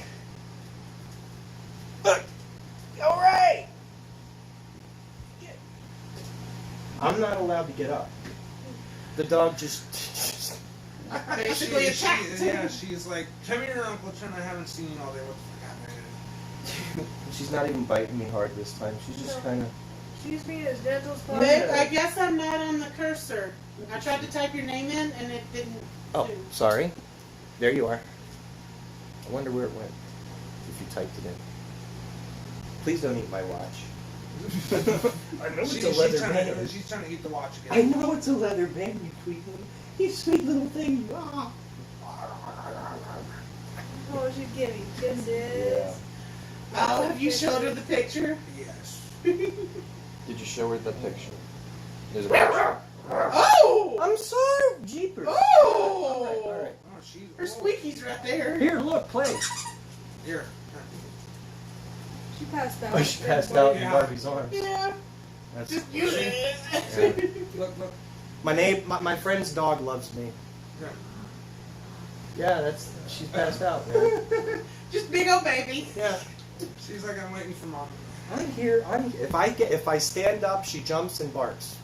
All right. I'm not allowed to get up. The dog just Basically attacked. Yeah, she's like, come here, Uncle Trent. I haven't seen you all day. What the fuck happened? She's not even biting me hard this time. She's just kind of. She's being as gentle as possible. Babe, I guess I'm not on the cursor. I tried to type your name in and it didn't. Oh, do. sorry. There you are. I wonder where it went. If you typed it in. Please don't eat my watch. I know She's trying to eat the watch again. I know it's a leather band, you sweet little, you sweet little thing. Ah. Oh, she's giving kisses. Oh, have you showed her the picture? Yes. Did you show her the picture? There's a picture. Oh! I'm sorry, jeepers. Oh! All right. Oh, she's. Her squeaky's right there. Here, look, play. Here. She passed out. Oh, she passed out in Yeah. Barbie's arms. Yeah, That's just use it. Yeah. Look. My friend's dog loves me. Yeah. Yeah, she's passed out, man. Just big old baby. Yeah. She's like, I'm waiting for mom. I'm here. If I stand up, she jumps and barks.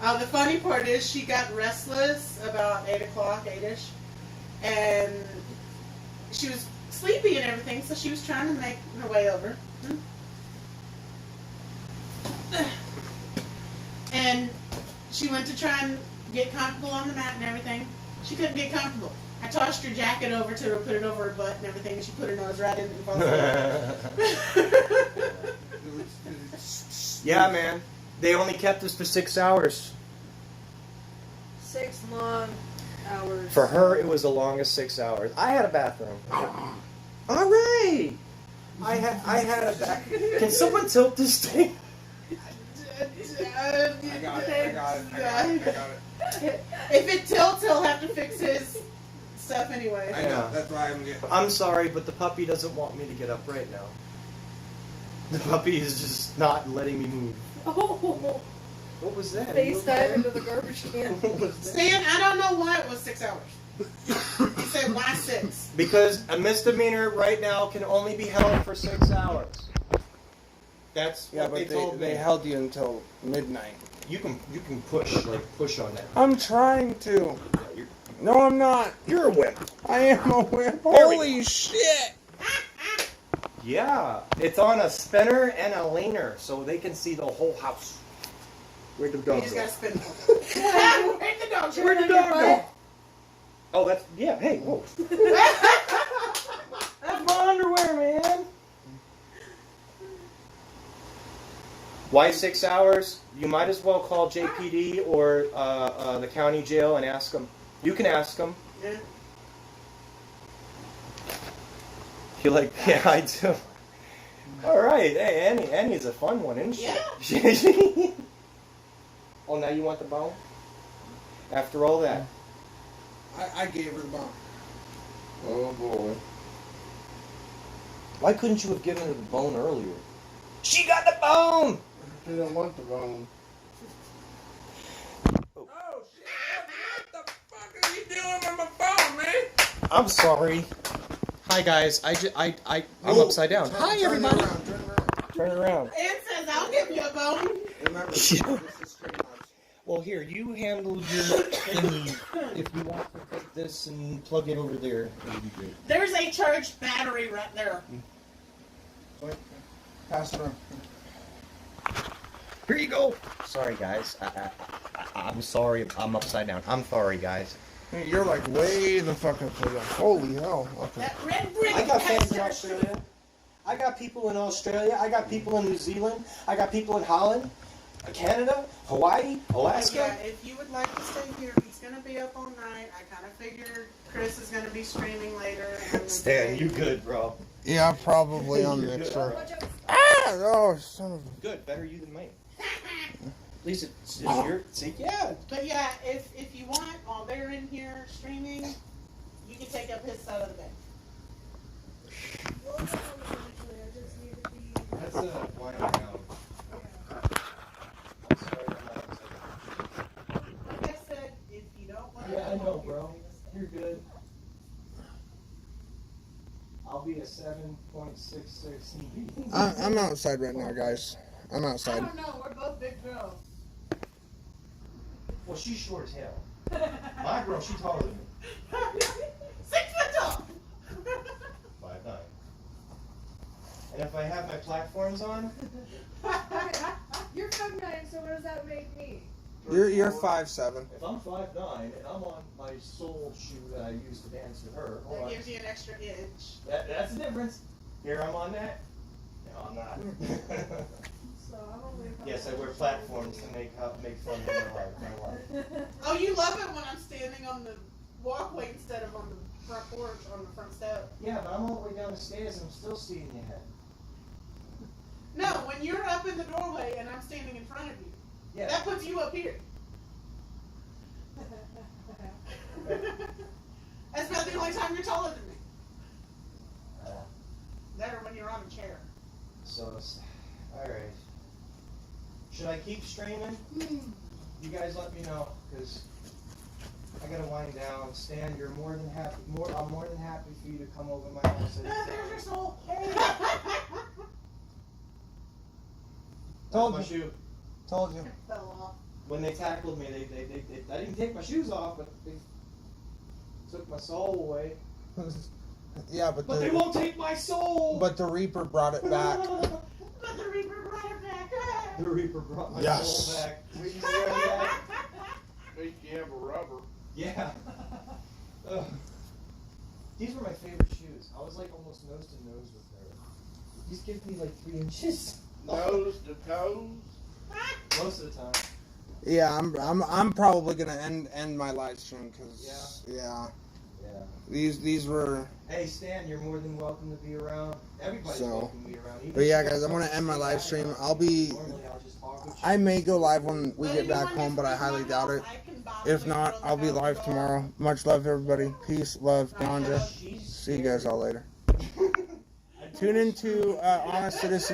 The funny part is she got restless about 8 o'clock, 8ish, and she was sleepy and everything, so she was trying to make her way over. And She went to try and get comfortable on the mat and everything. She couldn't get comfortable. I tossed her jacket over to her, put it over her butt and everything, and she put her nose right in it and fell asleep. Yeah, man. They only kept us for 6 hours. 6 long hours. For her, it was the longest 6 hours. I had a bathroom. All right. I had a back. Can someone tilt this thing? I got it. If it tilts, he'll have to fix his stuff anyway. I know. That's why I'm getting. I'm sorry, but the puppy doesn't want me to get up right now. The puppy is just not letting me move. Oh, What was that? face dive into the garbage can. What was that? Stan, I don't know why it was 6 hours. He said, why 6? Because a misdemeanor right now can only be held for 6 hours. That's Yeah, what but they told they me. held you until midnight. You can push on that. I'm trying to. You're, No, I'm not. you're a wimp. I am a wimp. There we Holy shit! Yeah, it's on a spinner and a leaner, so they can see the whole house. Where'd the You dog just go? gotta spin it. Where'd the dog go? Where'd the dog go? Oh, that's yeah. Hey, whoa! That's my underwear, man. Why 6 hours? You might as well call JPD or the county jail and ask them. You can ask them. Yeah. You're like, yeah, I do. All right, hey, Annie's a fun one, isn't she? Yeah. Oh, now you want the bone? After all that. I gave her the bomb. Oh boy. Why couldn't you have given her the bone earlier? She got the bone! She didn't want the bone. Oh shit! What the fuck are you doing with my phone, man? I'm sorry. Hi guys, I'm upside down. Hi everybody. Turn around. Turn around. Ann says, I'll give you a bone. Remember, this is straight up. Well, here, you handle your thing. If you want to take this and plug it over there, it would be great. There's a charged battery right there. Pass it around. Here you go. Sorry guys, I'm sorry. I'm upside down. I'm sorry guys. Hey, you're like way the fuck up there. Holy hell. Okay. That red brick I got has fans in charged. Australia. I got people in Australia. I got people in New Zealand. I got people in Holland, Canada, Hawaii, Yeah, Alaska. if you would like to stay here, he's gonna be up all night. I kind of figured Chris is gonna be streaming later. And I'm gonna Stan, be- you good, bro? Yeah, probably on You're Mixer. Watch out. Ah! Oh, son of a... Good. Better you than me. At least it's your. See, yeah. But yeah, if you want, while they're in here streaming, you can take up his side of the bed. That's a wind down. Like I said, if you don't want Yeah, I know, bro. You're good. I'll be a 7.66. I'm outside right now, guys. I'm I outside. don't know, we're both big girls. Well, she's short as hell. My girl, she's taller than me. 6 foot tall. 5'9". And if I have my platforms on, You're 5'9", so what does that make me? You're 5'7". If I'm 5'9" and I'm on my soul shoe that I use to dance with her, hold That on. gives you an extra inch. That's the difference. here I'm on that. No, I'm not. So I'm only. Yes, I wear platforms to make fun of my life. Oh, you love it when I'm standing on the walkway instead of on the front porch, on the front step. Yeah, but I'm all the way down the stairs and I'm still seeing your head. No, when you're up in the doorway and I'm standing in front of you, Yeah. that puts you up here. That's about the only time you're taller than me. That or when you're on a chair. So, alright. Should I keep streaming? You guys let me know, because I gotta wind down. Stan, you're more than happy. I'm more than happy for you to come over my house. There's your soul. Told my shoe. Told you. Fell off. When they tackled me, they I didn't take my shoes off, but they took my soul away. Yeah, but But they won't take my soul! the Reaper brought it back. But the Reaper brought it back. The Reaper brought my Yes. soul back. We can hear that. At least you have a rubber. Yeah. Ugh. These were my favorite shoes. I was like almost nose to nose with her. These give me like 3 inches. Nose to toes. Most of the time. Yeah, I'm probably gonna end my live stream because yeah, Yeah. these were. Hey Stan, you're more than welcome to be around. Everybody's So, welcome to be around. Even but yeah, if guys, I'm gonna end my live stream. I'll be. Normally I'll just talk with you. I may go live when we get back Anyone home, but I just highly leave doubt my it. house, I can bother If you not, on the I'll be house live door. tomorrow. Much love, everybody. Peace, love, ganja. See you guys all later. Tune into Honest Citizens